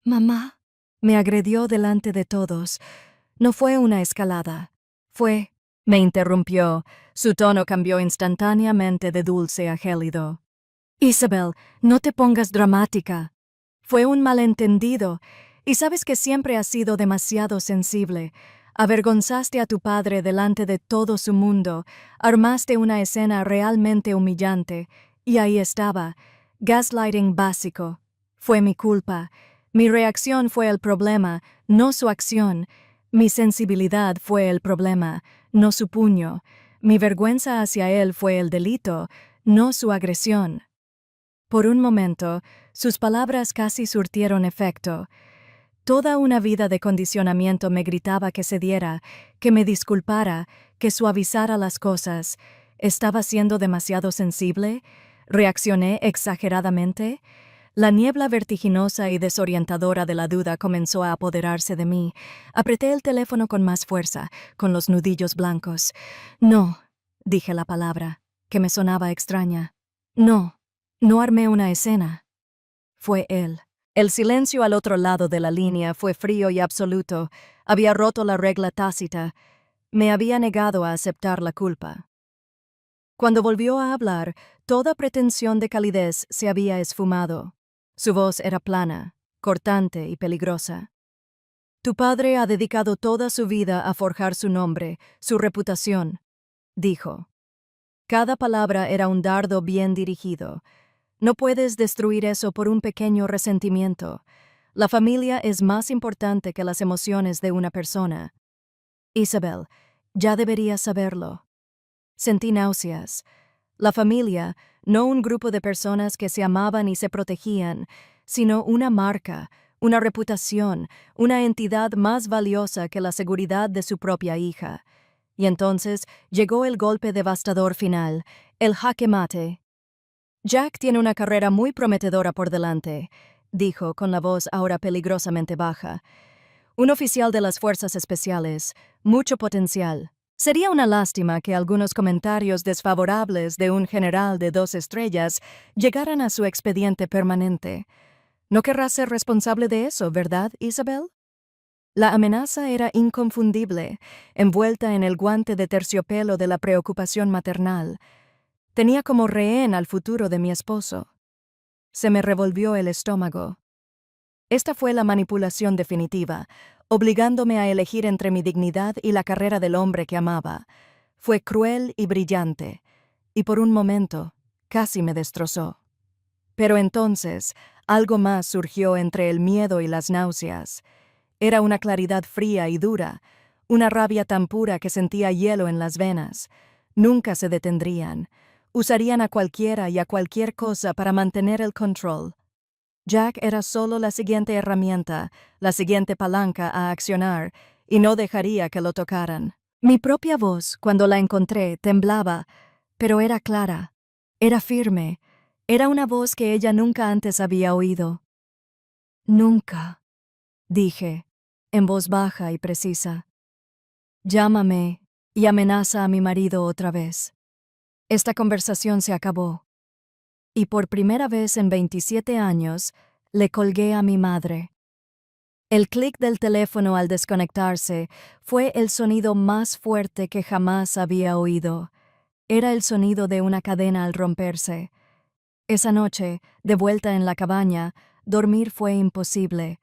«Mamá», me agredió delante de todos. No fue una escalada. Fue... Me interrumpió. Su tono cambió instantáneamente de dulce a gélido. «Isabel, no te pongas dramática. Fue un malentendido, y sabes que siempre has sido demasiado sensible. Avergonzaste a tu padre delante de todo su mundo, armaste una escena realmente humillante, y ahí estaba, gaslighting básico. Fue mi culpa. Mi reacción fue el problema, no su acción. Mi sensibilidad fue el problema, no su puño. Mi vergüenza hacia él fue el delito, no su agresión». Por un momento, sus palabras casi surtieron efecto. Toda una vida de condicionamiento me gritaba que cediera, que me disculpara, que suavizara las cosas. ¿Estaba siendo demasiado sensible? ¿Reaccioné exageradamente? La niebla vertiginosa y desorientadora de la duda comenzó a apoderarse de mí. Apreté el teléfono con más fuerza, con los nudillos blancos. «No», dije la palabra, que me sonaba extraña. «No, no armé una escena». Fue él. El silencio al otro lado de la línea fue frío y absoluto. Había roto la regla tácita. Me había negado a aceptar la culpa. Cuando volvió a hablar, toda pretensión de calidez se había esfumado. Su voz era plana, cortante y peligrosa. «Tu padre ha dedicado toda su vida a forjar su nombre, su reputación», dijo. Cada palabra era un dardo bien dirigido. No puedes destruir eso por un pequeño resentimiento. La familia es más importante que las emociones de una persona. Isabel, ya deberías saberlo. Sentí náuseas. La familia, no un grupo de personas que se amaban y se protegían, sino una marca, una reputación, una entidad más valiosa que la seguridad de su propia hija. Y entonces llegó el golpe devastador final, el jaque mate. «Jack tiene una carrera muy prometedora por delante», dijo con la voz ahora peligrosamente baja. «Un oficial de las fuerzas especiales, mucho potencial. Sería una lástima que algunos comentarios desfavorables de un general de 2 estrellas llegaran a su expediente permanente. No querrás ser responsable de eso, ¿verdad, Isabel?» La amenaza era inconfundible, envuelta en el guante de terciopelo de la preocupación maternal. Tenía como rehén al futuro de mi esposo. Se me revolvió el estómago. Esta fue la manipulación definitiva, obligándome a elegir entre mi dignidad y la carrera del hombre que amaba. Fue cruel y brillante, y por un momento casi me destrozó. Pero entonces algo más surgió entre el miedo y las náuseas. Era una claridad fría y dura, una rabia tan pura que sentía hielo en las venas. Nunca se detendrían. Usarían a cualquiera y a cualquier cosa para mantener el control. Jack era solo la siguiente herramienta, la siguiente palanca a accionar, y no dejaría que lo tocaran. Mi propia voz, cuando la encontré, temblaba, pero era clara, era firme, era una voz que ella nunca antes había oído. Nunca, dije, en voz baja y precisa. Llámame y amenaza a mi marido otra vez. Esta conversación se acabó. Y por primera vez en 27 años, le colgué a mi madre. El clic del teléfono al desconectarse fue el sonido más fuerte que jamás había oído. Era el sonido de una cadena al romperse. Esa noche, de vuelta en la cabaña, dormir fue imposible.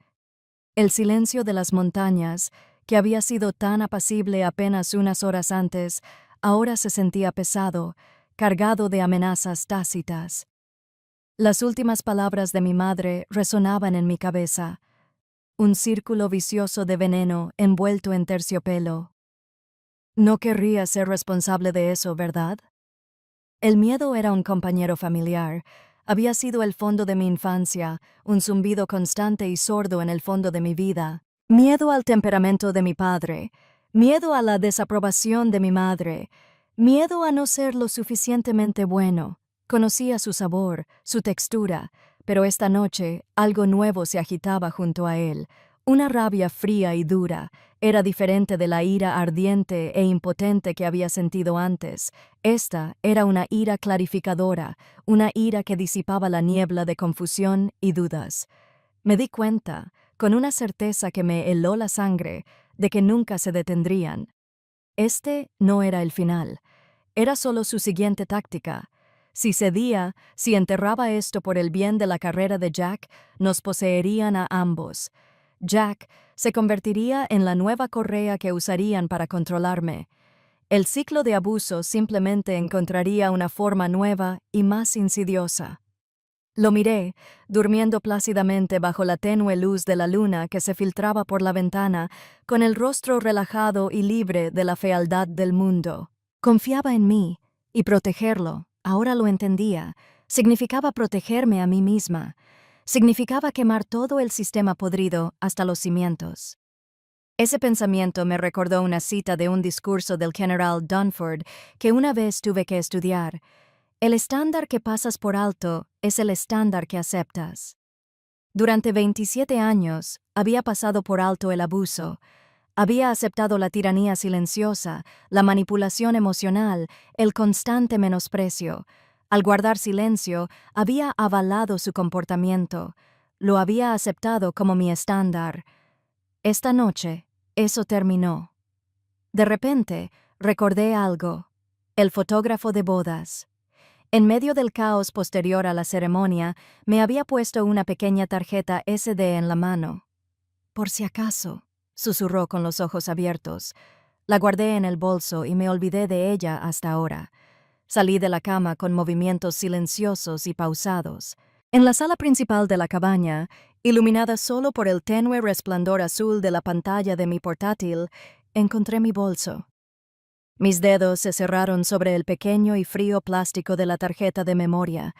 El silencio de las montañas, que había sido tan apacible apenas unas horas antes, ahora se sentía pesado, cargado de amenazas tácitas. Las últimas palabras de mi madre resonaban en mi cabeza. Un círculo vicioso de veneno envuelto en terciopelo. No querría ser responsable de eso, ¿verdad? El miedo era un compañero familiar. Había sido el fondo de mi infancia, un zumbido constante y sordo en el fondo de mi vida. Miedo al temperamento de mi padre, miedo a la desaprobación de mi madre, miedo a no ser lo suficientemente bueno. Conocía su sabor, su textura, pero esta noche algo nuevo se agitaba junto a él. Una rabia fría y dura. Era diferente de la ira ardiente e impotente que había sentido antes. Esta era una ira clarificadora, una ira que disipaba la niebla de confusión y dudas. Me di cuenta, con una certeza que me heló la sangre, de que nunca se detendrían. Este no era el final. Era solo su siguiente táctica. Si cedía, si enterraba esto por el bien de la carrera de Jack, nos poseerían a ambos. Jack se convertiría en la nueva correa que usarían para controlarme. El ciclo de abuso simplemente encontraría una forma nueva y más insidiosa. Lo miré, durmiendo plácidamente bajo la tenue luz de la luna que se filtraba por la ventana, con el rostro relajado y libre de la fealdad del mundo. Confiaba en mí, y protegerlo, ahora lo entendía, significaba protegerme a mí misma. Significaba quemar todo el sistema podrido hasta los cimientos. Ese pensamiento me recordó una cita de un discurso del general Dunford que una vez tuve que estudiar. El estándar que pasas por alto es el estándar que aceptas. Durante 27 años había pasado por alto el abuso. Había aceptado la tiranía silenciosa, la manipulación emocional, el constante menosprecio. Al guardar silencio, había avalado su comportamiento. Lo había aceptado como mi estándar. Esta noche, eso terminó. De repente, recordé algo. El fotógrafo de bodas. En medio del caos posterior a la ceremonia, me había puesto una pequeña tarjeta SD en la mano. Por si acaso, susurró con los ojos abiertos. La guardé en el bolso y me olvidé de ella hasta ahora. Salí de la cama con movimientos silenciosos y pausados. En la sala principal de la cabaña, iluminada solo por el tenue resplandor azul de la pantalla de mi portátil, encontré mi bolso. Mis dedos se cerraron sobre el pequeño y frío plástico de la tarjeta de memoria.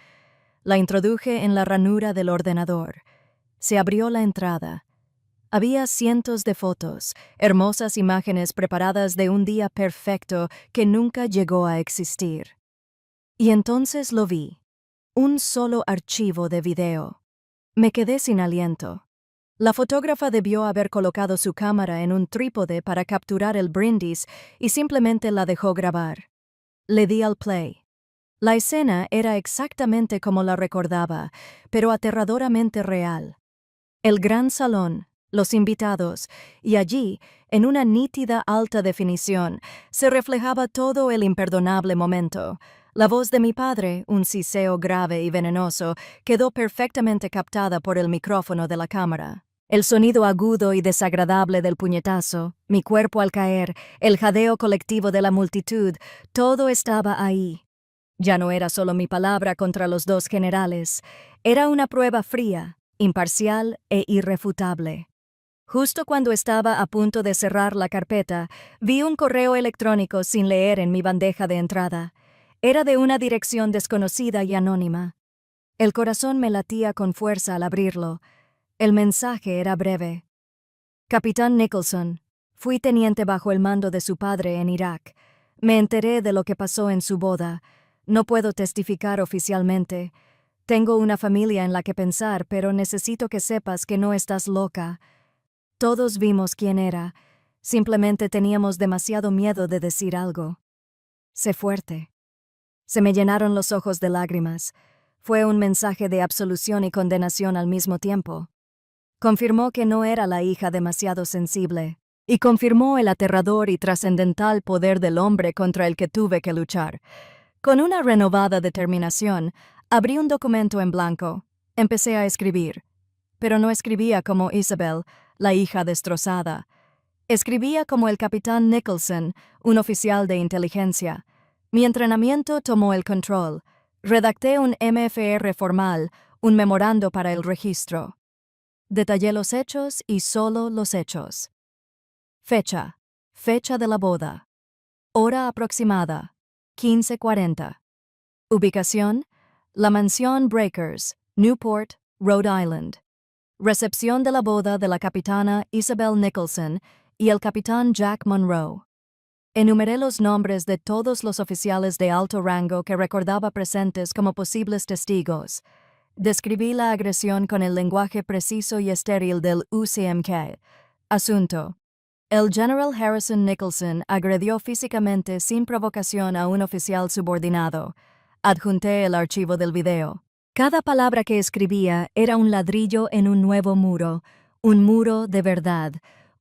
La introduje en la ranura del ordenador. Se abrió la entrada. Había cientos de fotos, hermosas imágenes preparadas de un día perfecto que nunca llegó a existir. Y entonces lo vi. Un solo archivo de video. Me quedé sin aliento. La fotógrafa debió haber colocado su cámara en un trípode para capturar el brindis y simplemente la dejó grabar. Le di al play. La escena era exactamente como la recordaba, pero aterradoramente real. El gran salón, los invitados, y allí, en una nítida alta definición, se reflejaba todo el imperdonable momento. La voz de mi padre, un siseo grave y venenoso, quedó perfectamente captada por el micrófono de la cámara. El sonido agudo y desagradable del puñetazo, mi cuerpo al caer, el jadeo colectivo de la multitud, todo estaba ahí. Ya no era solo mi palabra contra los dos generales, era una prueba fría, imparcial e irrefutable. Justo cuando estaba a punto de cerrar la carpeta, vi un correo electrónico sin leer en mi bandeja de entrada. Era de una dirección desconocida y anónima. El corazón me latía con fuerza al abrirlo. El mensaje era breve. Capitán Nicholson, fui teniente bajo el mando de su padre en Irak. Me enteré de lo que pasó en su boda. No puedo testificar oficialmente. Tengo una familia en la que pensar, pero necesito que sepas que no estás loca. Todos vimos quién era. Simplemente teníamos demasiado miedo de decir algo. Sé fuerte. Se me llenaron los ojos de lágrimas. Fue un mensaje de absolución y condenación al mismo tiempo. Confirmó que no era la hija demasiado sensible, y confirmó el aterrador y trascendental poder del hombre contra el que tuve que luchar. Con una renovada determinación, abrí un documento en blanco. Empecé a escribir. Pero no escribía como Isabel, la hija destrozada. Escribía como el capitán Nicholson, un oficial de inteligencia. Mi entrenamiento tomó el control. Redacté un MFR formal, un memorando para el registro. Detallé los hechos y solo los hechos. Fecha. Fecha de la boda. Hora aproximada. 15:40. Ubicación. La mansión Breakers, Newport, Rhode Island. Recepción de la boda de la capitana Isabel Nicholson y el capitán Jack Monroe. Enumeré los nombres de todos los oficiales de alto rango que recordaba presentes como posibles testigos. Describí la agresión con el lenguaje preciso y estéril del UCMK. Asunto. El General Harrison Nicholson agredió físicamente sin provocación a un oficial subordinado. Adjunté el archivo del video. Cada palabra que escribía era un ladrillo en un nuevo muro, un muro de verdad,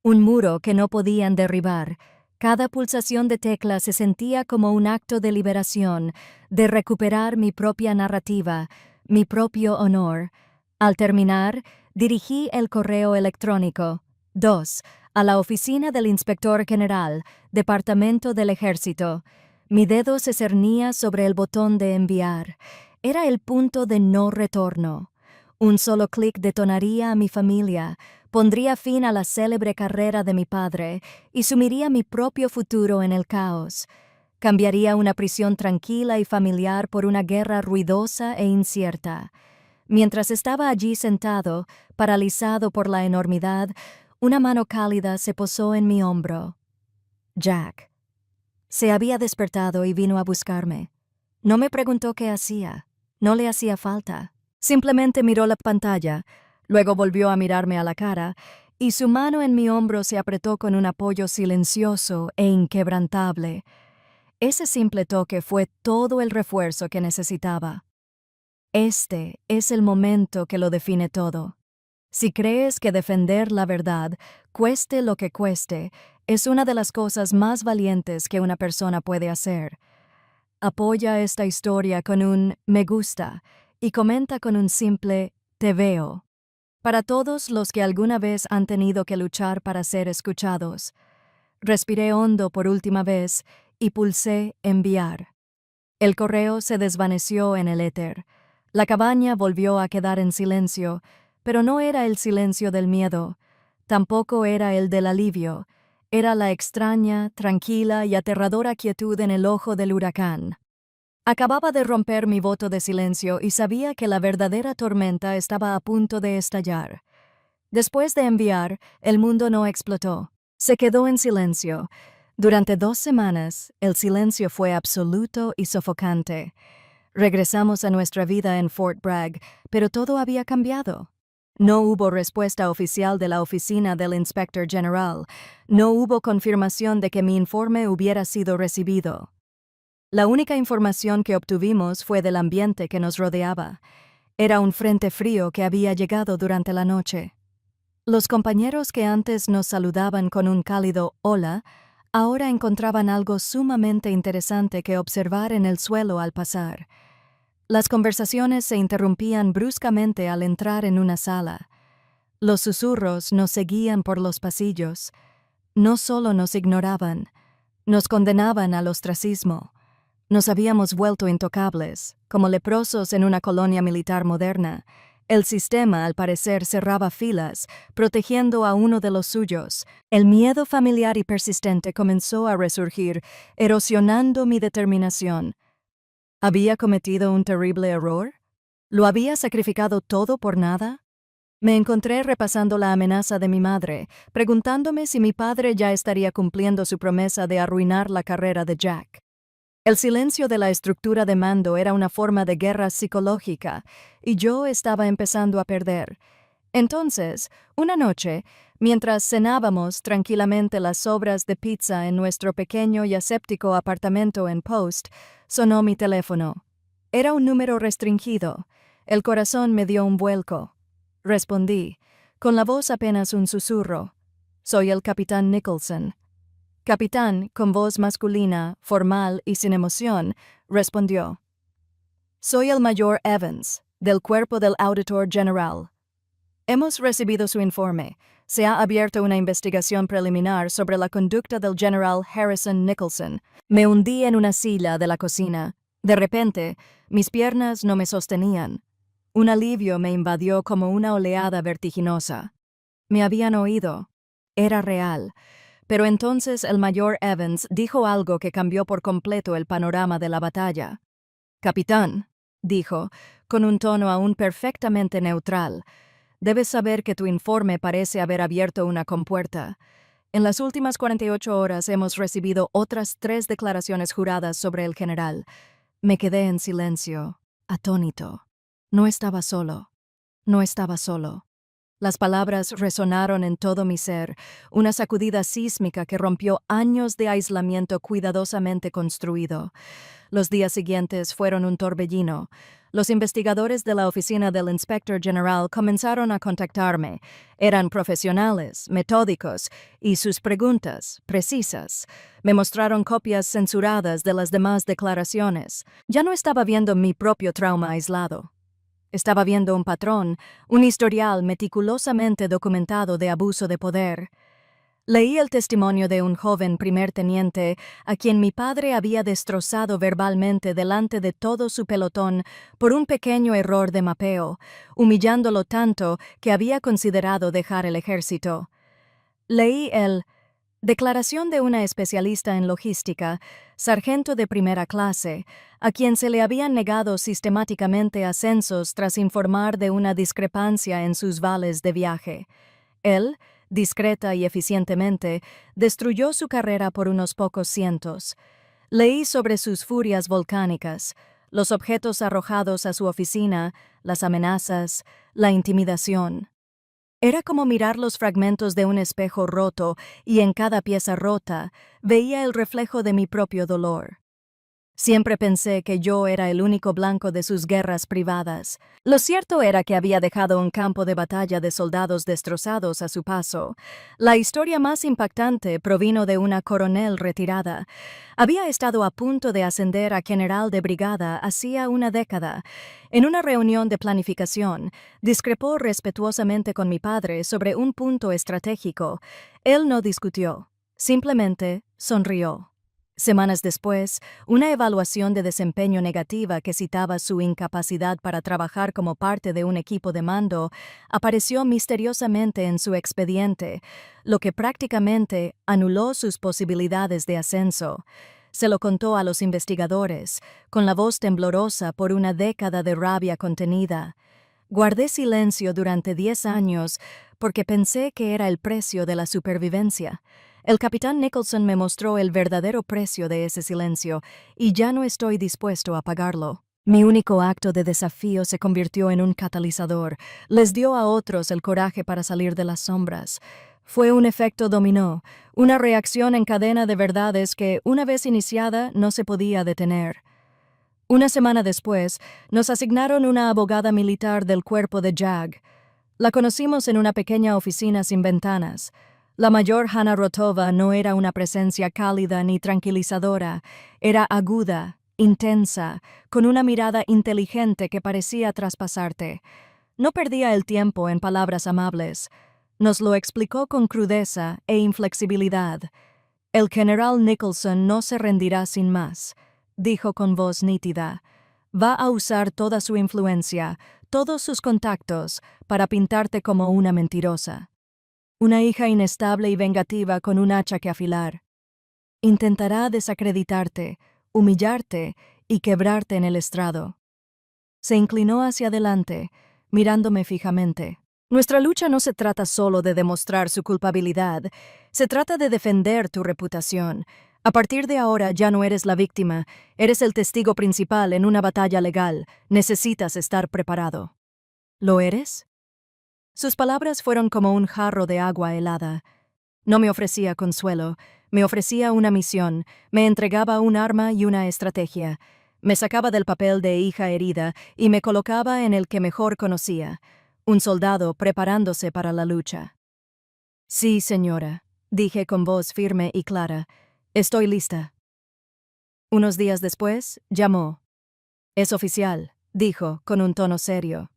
un muro que no podían derribar. Cada pulsación de tecla se sentía como un acto de liberación, de recuperar mi propia narrativa, mi propio honor. Al terminar, dirigí el correo electrónico. 2. A la oficina del Inspector General, Departamento del Ejército. Mi dedo se cernía sobre el botón de enviar. Era el punto de no retorno. Un solo clic detonaría a mi familia, pondría fin a la célebre carrera de mi padre y sumiría mi propio futuro en el caos. Cambiaría una prisión tranquila y familiar por una guerra ruidosa e incierta. Mientras estaba allí sentado, paralizado por la enormidad, una mano cálida se posó en mi hombro. Jack. Se había despertado y vino a buscarme. No me preguntó qué hacía. No le hacía falta. Simplemente miró la pantalla, luego volvió a mirarme a la cara, y su mano en mi hombro se apretó con un apoyo silencioso e inquebrantable. Ese simple toque fue todo el refuerzo que necesitaba. Este es el momento que lo define todo. Si crees que defender la verdad, cueste lo que cueste, es una de las cosas más valientes que una persona puede hacer. Apoya esta historia con un me gusta y comenta con un simple te veo. Para todos los que alguna vez han tenido que luchar para ser escuchados. Respiré hondo por última vez y pulsé enviar. El correo se desvaneció en el éter. La cabaña volvió a quedar en silencio, pero no era el silencio del miedo, tampoco era el del alivio. Era la extraña, tranquila y aterradora quietud en el ojo del huracán. Acababa de romper mi voto de silencio y sabía que la verdadera tormenta estaba a punto de estallar. Después de enviar, el mundo no explotó. Se quedó en silencio. Durante 2 semanas, el silencio fue absoluto y sofocante. Regresamos a nuestra vida en Fort Bragg, pero todo había cambiado. No hubo respuesta oficial de la oficina del Inspector General. No hubo confirmación de que mi informe hubiera sido recibido. La única información que obtuvimos fue del ambiente que nos rodeaba. Era un frente frío que había llegado durante la noche. Los compañeros que antes nos saludaban con un cálido hola, ahora encontraban algo sumamente interesante que observar en el suelo al pasar. Las conversaciones se interrumpían bruscamente al entrar en una sala. Los susurros nos seguían por los pasillos. No solo nos ignoraban, nos condenaban al ostracismo. Nos habíamos vuelto intocables, como leprosos en una colonia militar moderna. El sistema, al parecer, cerraba filas, protegiendo a uno de los suyos. El miedo familiar y persistente comenzó a resurgir, erosionando mi determinación. ¿Había cometido un terrible error? ¿Lo había sacrificado todo por nada? Me encontré repasando la amenaza de mi madre, preguntándome si mi padre ya estaría cumpliendo su promesa de arruinar la carrera de Jack. El silencio de la estructura de mando era una forma de guerra psicológica, y yo estaba empezando a perder. Entonces, una noche, mientras cenábamos tranquilamente las sobras de pizza en nuestro pequeño y aséptico apartamento en Post, sonó mi teléfono. Era un número restringido. El corazón me dio un vuelco. Respondí, con la voz apenas un susurro. Soy el capitán Nicholson. Capitán, con voz masculina, formal y sin emoción, respondió. Soy el mayor Evans, del cuerpo del Auditor General. Hemos recibido su informe. Se ha abierto una investigación preliminar sobre la conducta del general Harrison Nicholson. Me hundí en una silla de la cocina. De repente, mis piernas no me sostenían. Un alivio me invadió como una oleada vertiginosa. Me habían oído. Era real. Pero entonces el mayor Evans dijo algo que cambió por completo el panorama de la batalla. Capitán, dijo, con un tono aún perfectamente neutral, debes saber que tu informe parece haber abierto una compuerta. En las últimas 48 horas hemos recibido otras 3 declaraciones juradas sobre el general. Me quedé en silencio, atónito. No estaba solo. No estaba solo. Las palabras resonaron en todo mi ser, una sacudida sísmica que rompió años de aislamiento cuidadosamente construido. Los días siguientes fueron un torbellino. Los investigadores de la oficina del Inspector General comenzaron a contactarme. Eran profesionales, metódicos, y sus preguntas, precisas, me mostraron copias censuradas de las demás declaraciones. Ya no estaba viendo mi propio trauma aislado. Estaba viendo un patrón, un historial meticulosamente documentado de abuso de poder. Leí el testimonio de un joven primer teniente a quien mi padre había destrozado verbalmente delante de todo su pelotón por un pequeño error de mapeo, humillándolo tanto que había considerado dejar el ejército. Leí el declaración de una especialista en logística, sargento de primera clase, a quien se le habían negado sistemáticamente ascensos tras informar de una discrepancia en sus vales de viaje. Él, discreta y eficientemente, destruyó su carrera por unos pocos cientos. Leí sobre sus furias volcánicas, los objetos arrojados a su oficina, las amenazas, la intimidación. Era como mirar los fragmentos de un espejo roto y en cada pieza rota veía el reflejo de mi propio dolor. Siempre pensé que yo era el único blanco de sus guerras privadas. Lo cierto era que había dejado un campo de batalla de soldados destrozados a su paso. La historia más impactante provino de una coronel retirada. Había estado a punto de ascender a general de brigada hacía una década. En una reunión de planificación, discrepó respetuosamente con mi padre sobre un punto estratégico. Él no discutió, simplemente sonrió. Semanas después, una evaluación de desempeño negativa que citaba su incapacidad para trabajar como parte de un equipo de mando apareció misteriosamente en su expediente, lo que prácticamente anuló sus posibilidades de ascenso. Se lo contó a los investigadores, con la voz temblorosa por una década de rabia contenida. Guardé silencio durante 10 años porque pensé que era el precio de la supervivencia. El capitán Nicholson me mostró el verdadero precio de ese silencio y ya no estoy dispuesto a pagarlo. Mi único acto de desafío se convirtió en un catalizador. Les dio a otros el coraje para salir de las sombras. Fue un efecto dominó, una reacción en cadena de verdades que, una vez iniciada, no se podía detener. Una semana después, nos asignaron una abogada militar del cuerpo de JAG. La conocimos en una pequeña oficina sin ventanas. La mayor Hanna Rotova no era una presencia cálida ni tranquilizadora, era aguda, intensa, con una mirada inteligente que parecía traspasarte. No perdía el tiempo en palabras amables. Nos lo explicó con crudeza e inflexibilidad. El general Nicholson no se rendirá sin más, dijo con voz nítida. Va a usar toda su influencia, todos sus contactos, para pintarte como una mentirosa. Una hija inestable y vengativa con un hacha que afilar. Intentará desacreditarte, humillarte y quebrarte en el estrado. Se inclinó hacia adelante, mirándome fijamente. Nuestra lucha no se trata solo de demostrar su culpabilidad, se trata de defender tu reputación. A partir de ahora ya no eres la víctima, eres el testigo principal en una batalla legal. Necesitas estar preparado. ¿Lo eres? Sus palabras fueron como un jarro de agua helada. No me ofrecía consuelo, me ofrecía una misión, me entregaba un arma y una estrategia. Me sacaba del papel de hija herida y me colocaba en el que mejor conocía, un soldado preparándose para la lucha. Sí, señora, dije con voz firme y clara. Estoy lista. Unos días después, llamó. Es oficial, dijo, con un tono serio.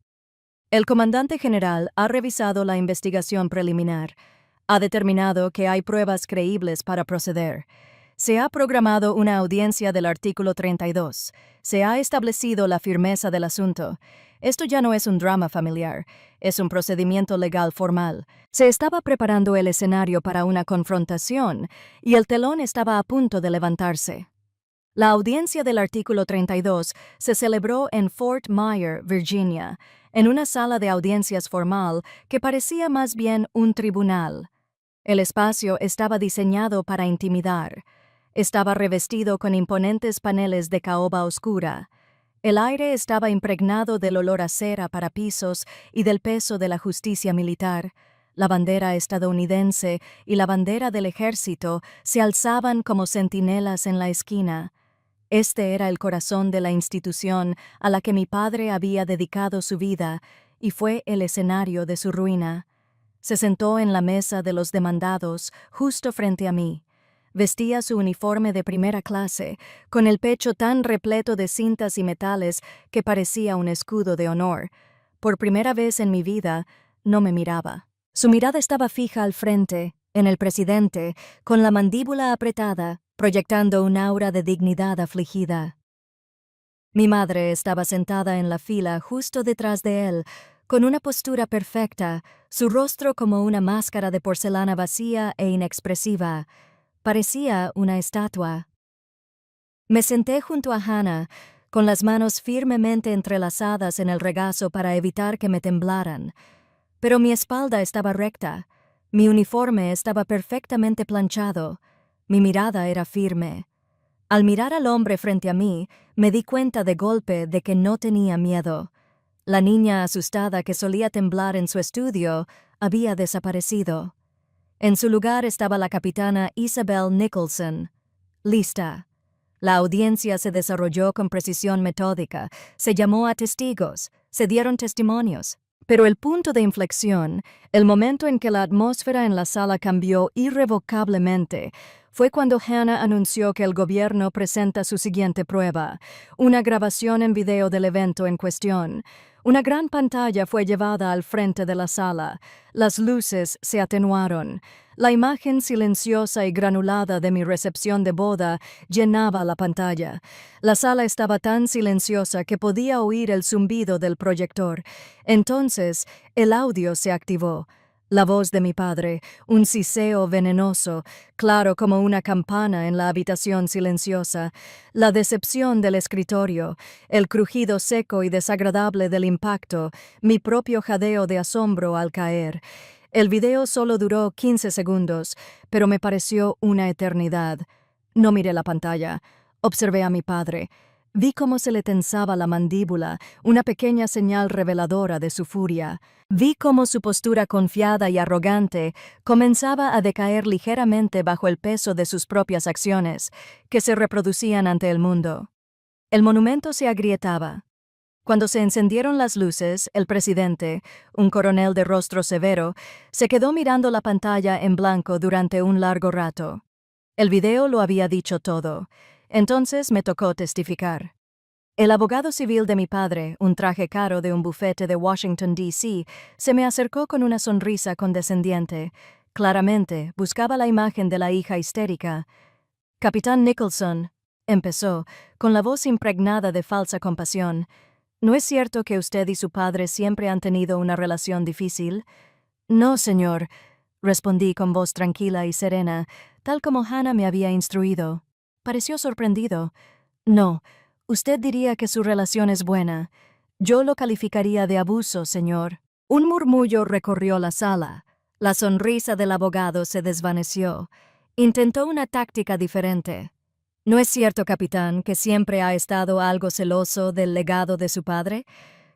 El comandante general ha revisado la investigación preliminar. Ha determinado que hay pruebas creíbles para proceder. Se ha programado una audiencia del artículo 32. Se ha establecido la firmeza del asunto. Esto ya no es un drama familiar, es un procedimiento legal formal. Se estaba preparando el escenario para una confrontación y el telón estaba a punto de levantarse. La audiencia del artículo 32 se celebró en Fort Myer, Virginia, en una sala de audiencias formal que parecía más bien un tribunal. El espacio estaba diseñado para intimidar. Estaba revestido con imponentes paneles de caoba oscura. El aire estaba impregnado del olor a cera para pisos y del peso de la justicia militar. La bandera estadounidense y la bandera del ejército se alzaban como centinelas en la esquina. Este era el corazón de la institución a la que mi padre había dedicado su vida y fue el escenario de su ruina. Se sentó en la mesa de los demandados, justo frente a mí. Vestía su uniforme de primera clase, con el pecho tan repleto de cintas y metales que parecía un escudo de honor. Por primera vez en mi vida, no me miraba. Su mirada estaba fija al frente, en el presidente, con la mandíbula apretada, proyectando un aura de dignidad afligida. Mi madre estaba sentada en la fila justo detrás de él, con una postura perfecta, su rostro como una máscara de porcelana vacía e inexpresiva. Parecía una estatua. Me senté junto a Hannah, con las manos firmemente entrelazadas en el regazo para evitar que me temblaran. Pero mi espalda estaba recta, mi uniforme estaba perfectamente planchado, mi mirada era firme. Al mirar al hombre frente a mí, me di cuenta de golpe de que no tenía miedo. La niña asustada que solía temblar en su estudio había desaparecido. En su lugar estaba la capitana Isabel Nicholson, lista. La audiencia se desarrolló con precisión metódica, se llamó a testigos, se dieron testimonios. Pero el punto de inflexión, el momento en que la atmósfera en la sala cambió irrevocablemente, fue cuando Hannah anunció que el gobierno presenta su siguiente prueba, una grabación en video del evento en cuestión. Una gran pantalla fue llevada al frente de la sala. Las luces se atenuaron. La imagen silenciosa y granulada de mi recepción de boda llenaba la pantalla. La sala estaba tan silenciosa que podía oír el zumbido del proyector. Entonces, el audio se activó. La voz de mi padre, un siseo venenoso, claro como una campana en la habitación silenciosa, la decepción del escritorio, el crujido seco y desagradable del impacto, mi propio jadeo de asombro al caer. El video solo duró 15 segundos, pero me pareció una eternidad. No miré la pantalla. Observé a mi padre. Vi cómo se le tensaba la mandíbula, una pequeña señal reveladora de su furia. Vi cómo su postura confiada y arrogante comenzaba a decaer ligeramente bajo el peso de sus propias acciones, que se reproducían ante el mundo. El monumento se agrietaba. Cuando se encendieron las luces, el presidente, un coronel de rostro severo, se quedó mirando la pantalla en blanco durante un largo rato. El video lo había dicho todo. Entonces me tocó testificar. El abogado civil de mi padre, un traje caro de un bufete de Washington, D.C., se me acercó con una sonrisa condescendiente. Claramente, buscaba la imagen de la hija histérica. Capitán Nicholson, empezó, con la voz impregnada de falsa compasión. ¿No es cierto que usted y su padre siempre han tenido una relación difícil? No, señor, respondí con voz tranquila y serena, tal como Hannah me había instruido. Pareció sorprendido. No, usted diría que su relación es buena. Yo lo calificaría de abuso, señor. Un murmullo recorrió la sala. La sonrisa del abogado se desvaneció. Intentó una táctica diferente. ¿No es cierto, capitán, que siempre ha estado algo celoso del legado de su padre?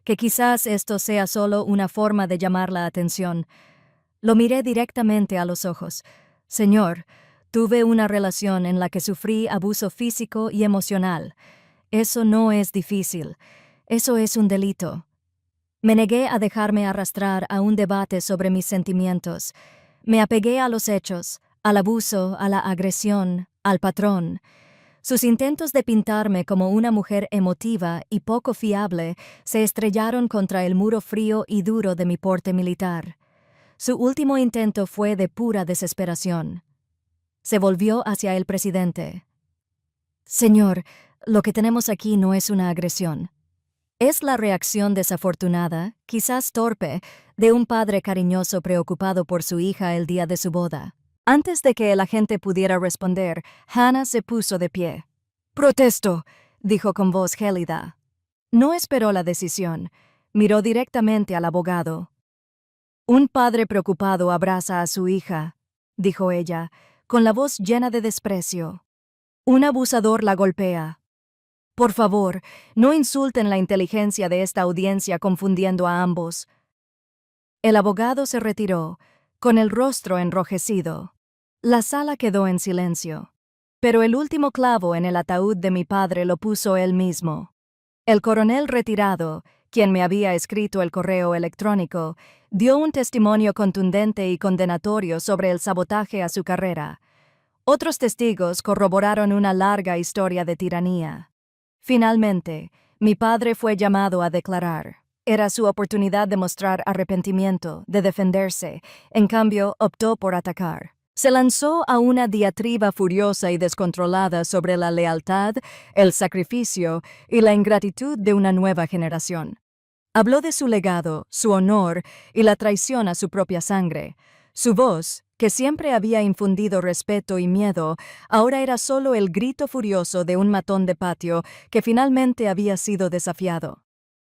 Que quizás esto sea solo una forma de llamar la atención. Lo miré directamente a los ojos. Señor, tuve una relación en la que sufrí abuso físico y emocional. Eso no es difícil. Eso es un delito. Me negué a dejarme arrastrar a un debate sobre mis sentimientos. Me apegué a los hechos, al abuso, a la agresión, al patrón. Sus intentos de pintarme como una mujer emotiva y poco fiable se estrellaron contra el muro frío y duro de mi porte militar. Su último intento fue de pura desesperación. Se volvió hacia el presidente. Señor, lo que tenemos aquí no es una agresión. Es la reacción desafortunada, quizás torpe, de un padre cariñoso preocupado por su hija el día de su boda. Antes de que el agente pudiera responder, Hannah se puso de pie. «Protesto», dijo con voz gélida. No esperó la decisión. Miró directamente al abogado. «Un padre preocupado abraza a su hija», dijo ella, con la voz llena de desprecio. «Un abusador la golpea. Por favor, no insulten la inteligencia de esta audiencia confundiendo a ambos». El abogado se retiró, con el rostro enrojecido. La sala quedó en silencio. Pero el último clavo en el ataúd de mi padre lo puso él mismo. El coronel retirado, quien me había escrito el correo electrónico, dio un testimonio contundente y condenatorio sobre el sabotaje a su carrera. Otros testigos corroboraron una larga historia de tiranía. Finalmente, mi padre fue llamado a declarar. Era su oportunidad de mostrar arrepentimiento, de defenderse. En cambio, optó por atacar. Se lanzó a una diatriba furiosa y descontrolada sobre la lealtad, el sacrificio y la ingratitud de una nueva generación. Habló de su legado, su honor y la traición a su propia sangre. Su voz, que siempre había infundido respeto y miedo, ahora era solo el grito furioso de un matón de patio que finalmente había sido desafiado.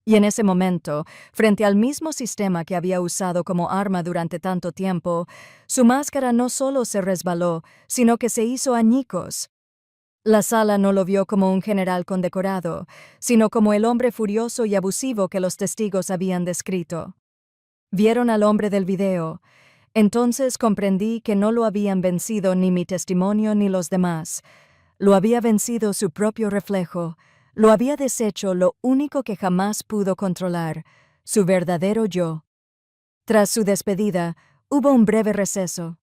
Y en ese momento, frente al mismo sistema que había usado como arma durante tanto tiempo, su máscara no solo se resbaló, sino que se hizo añicos. La sala no lo vio como un general condecorado, sino como el hombre furioso y abusivo que los testigos habían descrito. Vieron al hombre del video. Entonces comprendí que no lo habían vencido ni mi testimonio ni los demás. Lo había vencido su propio reflejo. Lo había deshecho lo único que jamás pudo controlar, su verdadero yo. Tras su despedida, hubo un breve receso.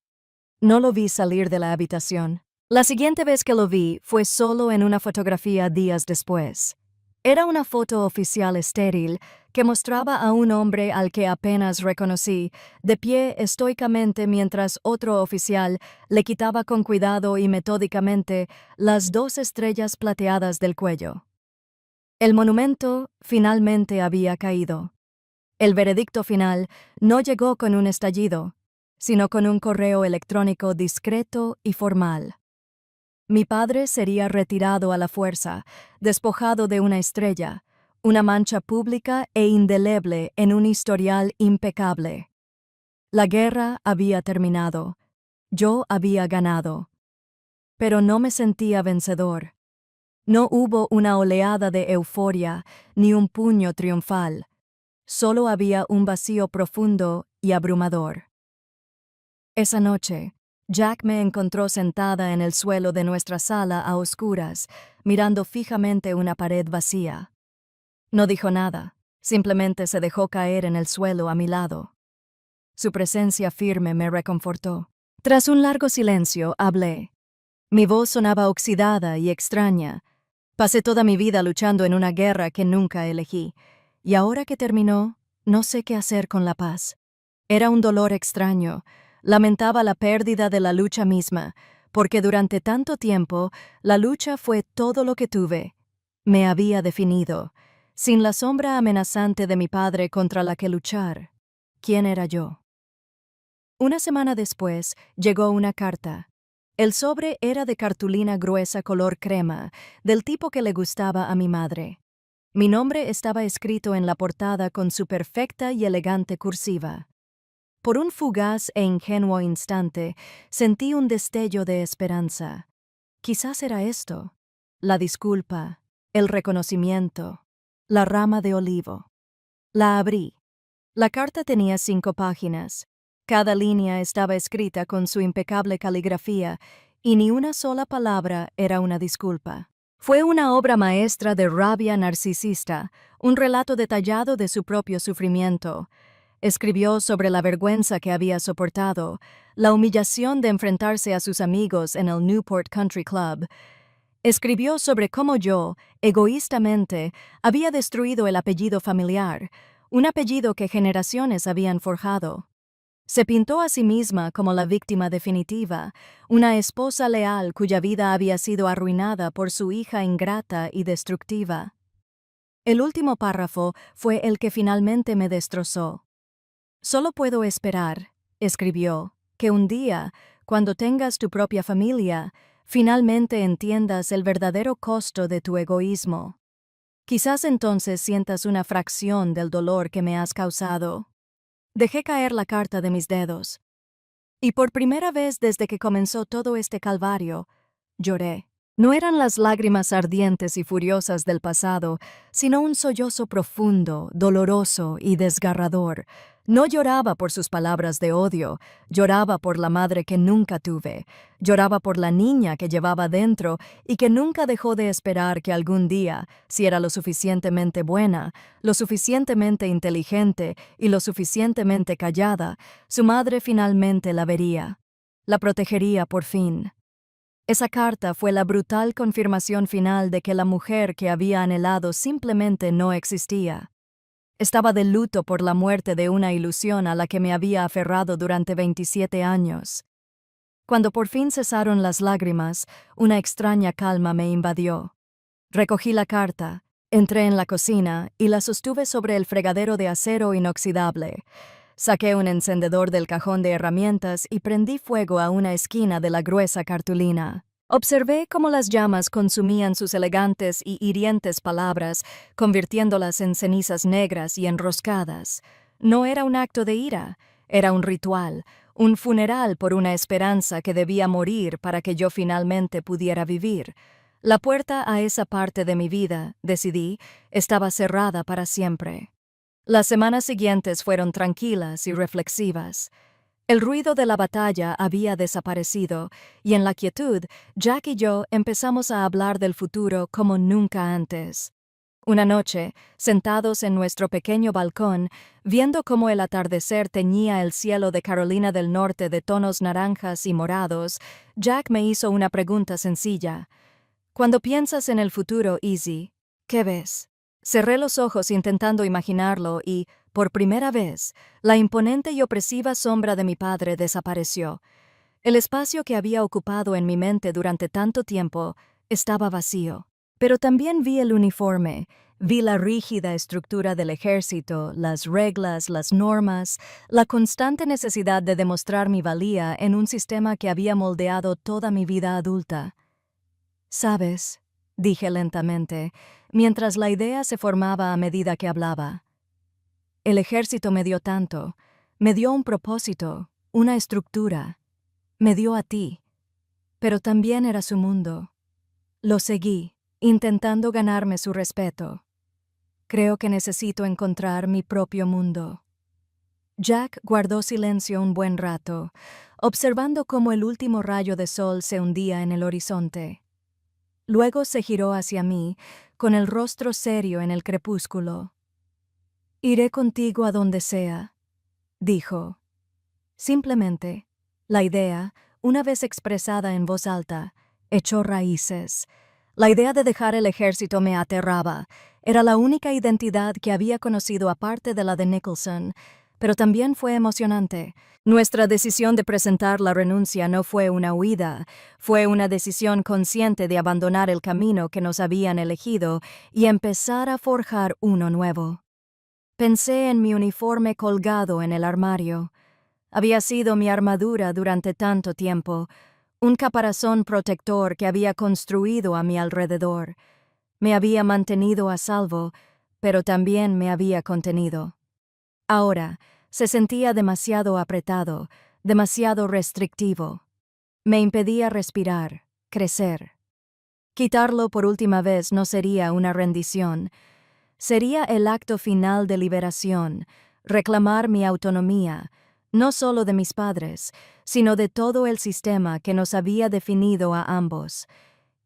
No lo vi salir de la habitación. La siguiente vez que lo vi fue solo en una fotografía días después. Era una foto oficial estéril que mostraba a un hombre al que apenas reconocí, de pie estoicamente mientras otro oficial le quitaba con cuidado y metódicamente las 2 estrellas plateadas del cuello. El monumento finalmente había caído. El veredicto final no llegó con un estallido, sino con un correo electrónico discreto y formal. Mi padre sería retirado a la fuerza, despojado de una estrella, una mancha pública e indeleble en un historial impecable. La guerra había terminado. Yo había ganado. Pero no me sentía vencedor. No hubo una oleada de euforia ni un puño triunfal. Solo había un vacío profundo y abrumador. Esa noche, Jack me encontró sentada en el suelo de nuestra sala a oscuras, mirando fijamente una pared vacía. No dijo nada, simplemente se dejó caer en el suelo a mi lado. Su presencia firme me reconfortó. Tras un largo silencio, hablé. Mi voz sonaba oxidada y extraña. Pasé toda mi vida luchando en una guerra que nunca elegí, y ahora que terminó, no sé qué hacer con la paz. Era un dolor extraño. Lamentaba la pérdida de la lucha misma, porque durante tanto tiempo la lucha fue todo lo que tuve. Me había definido. Sin la sombra amenazante de mi padre contra la que luchar, ¿quién era yo? Una semana después llegó una carta. El sobre era de cartulina gruesa color crema, del tipo que le gustaba a mi madre. Mi nombre estaba escrito en la portada con su perfecta y elegante cursiva. Por un fugaz e ingenuo instante, sentí un destello de esperanza. Quizás era esto: la disculpa, el reconocimiento, la rama de olivo. La abrí. La carta tenía 5 páginas. Cada línea estaba escrita con su impecable caligrafía y ni una sola palabra era una disculpa. Fue una obra maestra de rabia narcisista, un relato detallado de su propio sufrimiento. Escribió sobre la vergüenza que había soportado, la humillación de enfrentarse a sus amigos en el Newport Country Club. Escribió sobre cómo yo, egoístamente, había destruido el apellido familiar, un apellido que generaciones habían forjado. Se pintó a sí misma como la víctima definitiva, una esposa leal cuya vida había sido arruinada por su hija ingrata y destructiva. El último párrafo fue el que finalmente me destrozó. «Solo puedo esperar», escribió, «que un día, cuando tengas tu propia familia, finalmente entiendas el verdadero costo de tu egoísmo. Quizás entonces sientas una fracción del dolor que me has causado». Dejé caer la carta de mis dedos. Y por primera vez desde que comenzó todo este calvario, lloré. No eran las lágrimas ardientes y furiosas del pasado, sino un sollozo profundo, doloroso y desgarrador. No lloraba por sus palabras de odio, lloraba por la madre que nunca tuve, lloraba por la niña que llevaba dentro y que nunca dejó de esperar que algún día, si era lo suficientemente buena, lo suficientemente inteligente y lo suficientemente callada, su madre finalmente la vería. La protegería por fin. Esa carta fue la brutal confirmación final de que la mujer que había anhelado simplemente no existía. Estaba de luto por la muerte de una ilusión a la que me había aferrado durante 27 años. Cuando por fin cesaron las lágrimas, una extraña calma me invadió. Recogí la carta, entré en la cocina y la sostuve sobre el fregadero de acero inoxidable. Saqué un encendedor del cajón de herramientas y prendí fuego a una esquina de la gruesa cartulina. Observé cómo las llamas consumían sus elegantes y hirientes palabras, convirtiéndolas en cenizas negras y enroscadas. No era un acto de ira, era un ritual, un funeral por una esperanza que debía morir para que yo finalmente pudiera vivir. La puerta a esa parte de mi vida, decidí, estaba cerrada para siempre. Las semanas siguientes fueron tranquilas y reflexivas. El ruido de la batalla había desaparecido, y en la quietud, Jack y yo empezamos a hablar del futuro como nunca antes. Una noche, sentados en nuestro pequeño balcón, viendo cómo el atardecer teñía el cielo de Carolina del Norte de tonos naranjas y morados, Jack me hizo una pregunta sencilla. «Cuando piensas en el futuro, Izzy, ¿qué ves?» Cerré los ojos intentando imaginarlo y, por primera vez, la imponente y opresiva sombra de mi padre desapareció. El espacio que había ocupado en mi mente durante tanto tiempo estaba vacío. Pero también vi el uniforme, vi la rígida estructura del ejército, las reglas, las normas, la constante necesidad de demostrar mi valía en un sistema que había moldeado toda mi vida adulta. «¿Sabes?», dije lentamente, mientras la idea se formaba a medida que hablaba. «El ejército me dio tanto, me dio un propósito, una estructura, me dio a ti, pero también era su mundo. Lo seguí, intentando ganarme su respeto. Creo que necesito encontrar mi propio mundo». Jack guardó silencio un buen rato, observando cómo el último rayo de sol se hundía en el horizonte. Luego se giró hacia mí, con el rostro serio en el crepúsculo. «Iré contigo a donde sea», dijo. Simplemente, la idea, una vez expresada en voz alta, echó raíces. La idea de dejar el ejército me aterraba. Era la única identidad que había conocido aparte de la de Nicholson, pero también fue emocionante. Nuestra decisión de presentar la renuncia no fue una huida, fue una decisión consciente de abandonar el camino que nos habían elegido y empezar a forjar uno nuevo. Pensé en mi uniforme colgado en el armario. Había sido mi armadura durante tanto tiempo, un caparazón protector que había construido a mi alrededor. Me había mantenido a salvo, pero también me había contenido. Ahora, se sentía demasiado apretado, demasiado restrictivo. Me impedía respirar, crecer. Quitarlo por última vez no sería una rendición. Sería el acto final de liberación, reclamar mi autonomía, no solo de mis padres, sino de todo el sistema que nos había definido a ambos.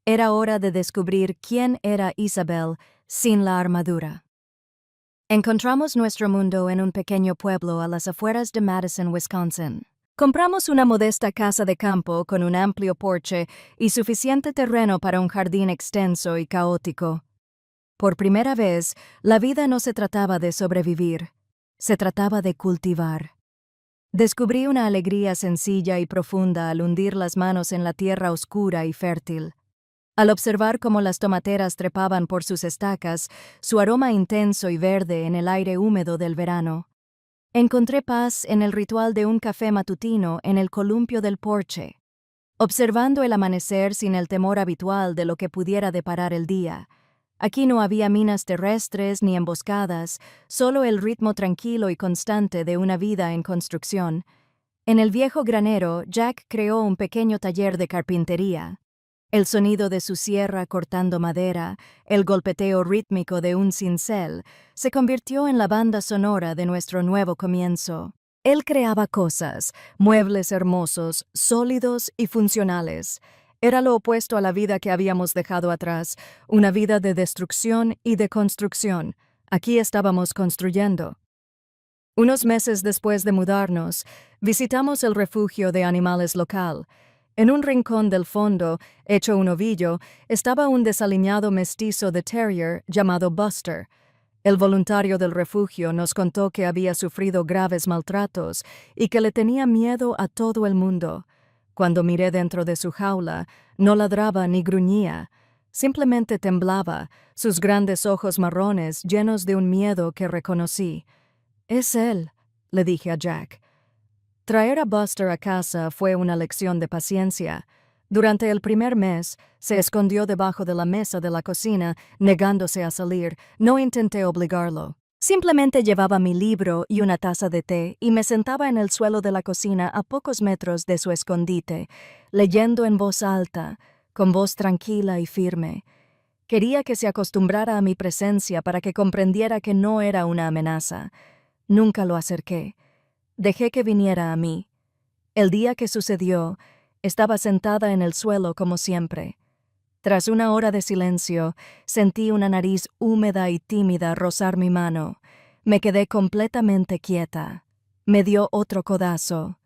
Era hora de descubrir quién era Isabel sin la armadura. Encontramos nuestro mundo en un pequeño pueblo a las afueras de Madison, Wisconsin. Compramos una modesta casa de campo con un amplio porche y suficiente terreno para un jardín extenso y caótico. Por primera vez, la vida no se trataba de sobrevivir, se trataba de cultivar. Descubrí una alegría sencilla y profunda al hundir las manos en la tierra oscura y fértil. Al observar cómo las tomateras trepaban por sus estacas, su aroma intenso y verde en el aire húmedo del verano. Encontré paz en el ritual de un café matutino en el columpio del porche, observando el amanecer sin el temor habitual de lo que pudiera deparar el día. Aquí no había minas terrestres ni emboscadas, solo el ritmo tranquilo y constante de una vida en construcción. En el viejo granero, Jack creó un pequeño taller de carpintería. El sonido de su sierra cortando madera, el golpeteo rítmico de un cincel, se convirtió en la banda sonora de nuestro nuevo comienzo. Él creaba cosas, muebles hermosos, sólidos y funcionales. Era lo opuesto a la vida que habíamos dejado atrás, una vida de destrucción y de construcción. Aquí estábamos construyendo. Unos meses después de mudarnos, visitamos el refugio de animales local. En un rincón del fondo, hecho un ovillo, estaba un desaliñado mestizo de terrier llamado Buster. El voluntario del refugio nos contó que había sufrido graves maltratos y que le tenía miedo a todo el mundo. Cuando miré dentro de su jaula, no ladraba ni gruñía. Simplemente temblaba, sus grandes ojos marrones llenos de un miedo que reconocí. «Es él», le dije a Jack. Traer a Buster a casa fue una lección de paciencia. Durante el primer mes, se escondió debajo de la mesa de la cocina, negándose a salir. No intenté obligarlo. Simplemente llevaba mi libro y una taza de té y me sentaba en el suelo de la cocina a pocos metros de su escondite, leyendo en voz alta, con voz tranquila y firme. Quería que se acostumbrara a mi presencia para que comprendiera que no era una amenaza. Nunca lo acerqué. Dejé que viniera a mí. El día que sucedió, estaba sentada en el suelo como siempre. Tras una hora de silencio, sentí una nariz húmeda y tímida rozar mi mano. Me quedé completamente quieta. Me dio otro codazo.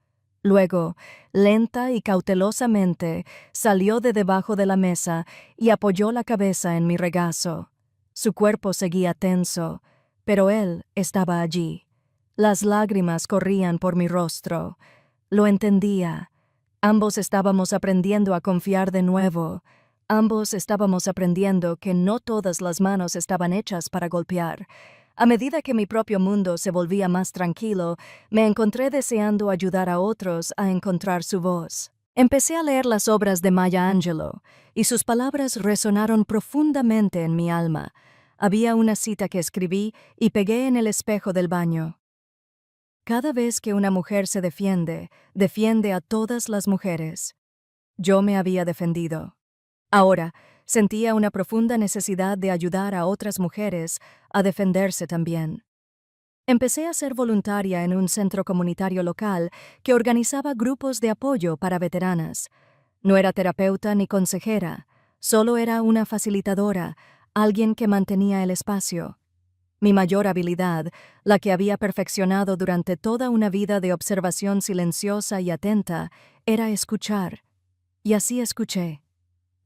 Luego, lenta y cautelosamente, salió de debajo de la mesa y apoyó la cabeza en mi regazo. Su cuerpo seguía tenso, pero él estaba allí. Las lágrimas corrían por mi rostro. Lo entendía. Ambos estábamos aprendiendo a confiar de nuevo. Ambos estábamos aprendiendo que no todas las manos estaban hechas para golpear. A medida que mi propio mundo se volvía más tranquilo, me encontré deseando ayudar a otros a encontrar su voz. Empecé a leer las obras de Maya Angelou, y sus palabras resonaron profundamente en mi alma. Había una cita que escribí y pegué en el espejo del baño. Cada vez que una mujer se defiende, defiende a todas las mujeres. Yo me había defendido. Ahora, sentía una profunda necesidad de ayudar a otras mujeres a defenderse también. Empecé a ser voluntaria en un centro comunitario local que organizaba grupos de apoyo para veteranas. No era terapeuta ni consejera, solo era una facilitadora, alguien que mantenía el espacio. Mi mayor habilidad, la que había perfeccionado durante toda una vida de observación silenciosa y atenta, era escuchar. Y así escuché.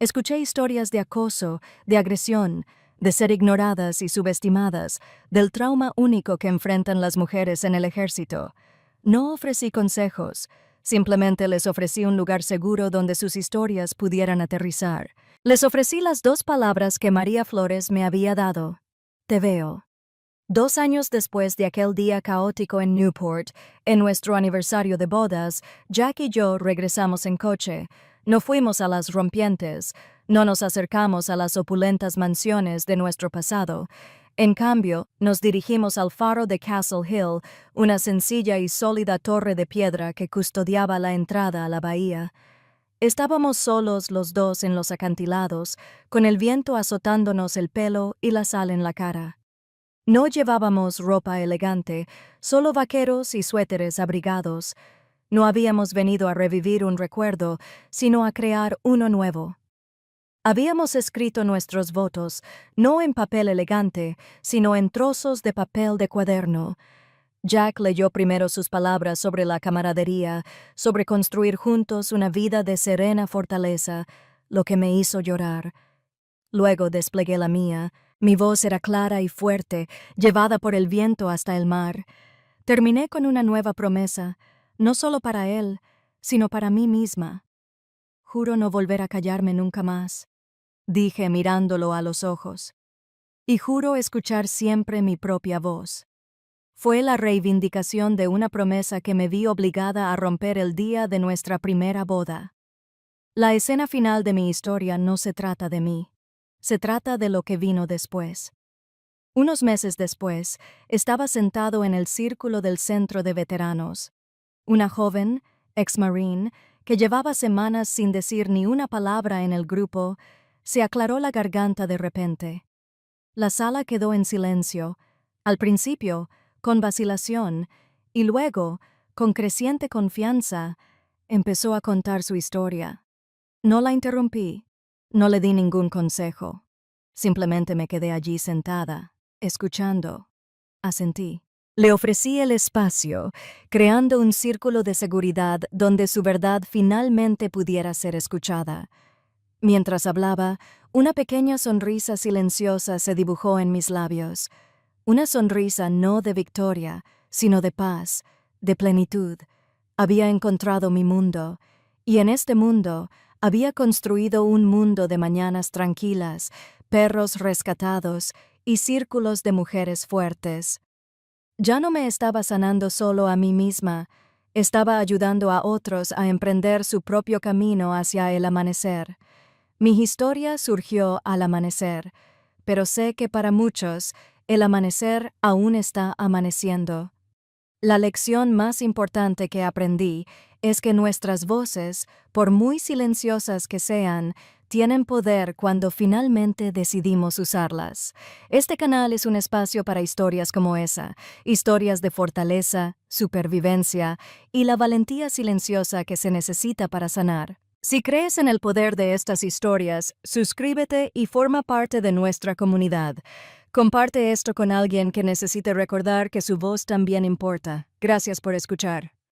Escuché historias de acoso, de agresión, de ser ignoradas y subestimadas, del trauma único que enfrentan las mujeres en el ejército. No ofrecí consejos, simplemente les ofrecí un lugar seguro donde sus historias pudieran aterrizar. Les ofrecí las dos palabras que María Flores me había dado. Te veo. 2 años después de aquel día caótico en Newport, en nuestro aniversario de bodas, Jack y yo regresamos en coche. No fuimos a las rompientes, no nos acercamos a las opulentas mansiones de nuestro pasado. En cambio, nos dirigimos al faro de Castle Hill, una sencilla y sólida torre de piedra que custodiaba la entrada a la bahía. Estábamos solos los dos en los acantilados, con el viento azotándonos el pelo y la sal en la cara. No llevábamos ropa elegante, solo vaqueros y suéteres abrigados. No habíamos venido a revivir un recuerdo, sino a crear uno nuevo. Habíamos escrito nuestros votos, no en papel elegante, sino en trozos de papel de cuaderno. Jack leyó primero sus palabras sobre la camaradería, sobre construir juntos una vida de serena fortaleza, lo que me hizo llorar. Luego desplegué la mía. Mi voz era clara y fuerte, llevada por el viento hasta el mar. Terminé con una nueva promesa, no solo para él, sino para mí misma. Juro no volver a callarme nunca más, dije mirándolo a los ojos. Y juro escuchar siempre mi propia voz. Fue la reivindicación de una promesa que me vi obligada a romper el día de nuestra primera boda. La escena final de mi historia no se trata de mí. Se trata de lo que vino después. Unos meses después, estaba sentado en el círculo del centro de veteranos. Una joven, ex-marine, que llevaba semanas sin decir ni una palabra en el grupo, se aclaró la garganta de repente. La sala quedó en silencio, al principio, con vacilación, y luego, con creciente confianza, empezó a contar su historia. No la interrumpí. No le di ningún consejo. Simplemente me quedé allí sentada, escuchando. Asentí. Le ofrecí el espacio, creando un círculo de seguridad donde su verdad finalmente pudiera ser escuchada. Mientras hablaba, una pequeña sonrisa silenciosa se dibujó en mis labios. Una sonrisa no de victoria, sino de paz, de plenitud. Había encontrado mi mundo, y en este mundo había construido un mundo de mañanas tranquilas, perros rescatados y círculos de mujeres fuertes. Ya no me estaba sanando solo a mí misma, estaba ayudando a otros a emprender su propio camino hacia el amanecer. Mi historia surgió al amanecer, pero sé que para muchos el amanecer aún está amaneciendo. La lección más importante que aprendí es que nuestras voces, por muy silenciosas que sean, tienen poder cuando finalmente decidimos usarlas. Este canal es un espacio para historias como esa, historias de fortaleza, supervivencia y la valentía silenciosa que se necesita para sanar. Si crees en el poder de estas historias, suscríbete y forma parte de nuestra comunidad. Comparte esto con alguien que necesite recordar que su voz también importa. Gracias por escuchar.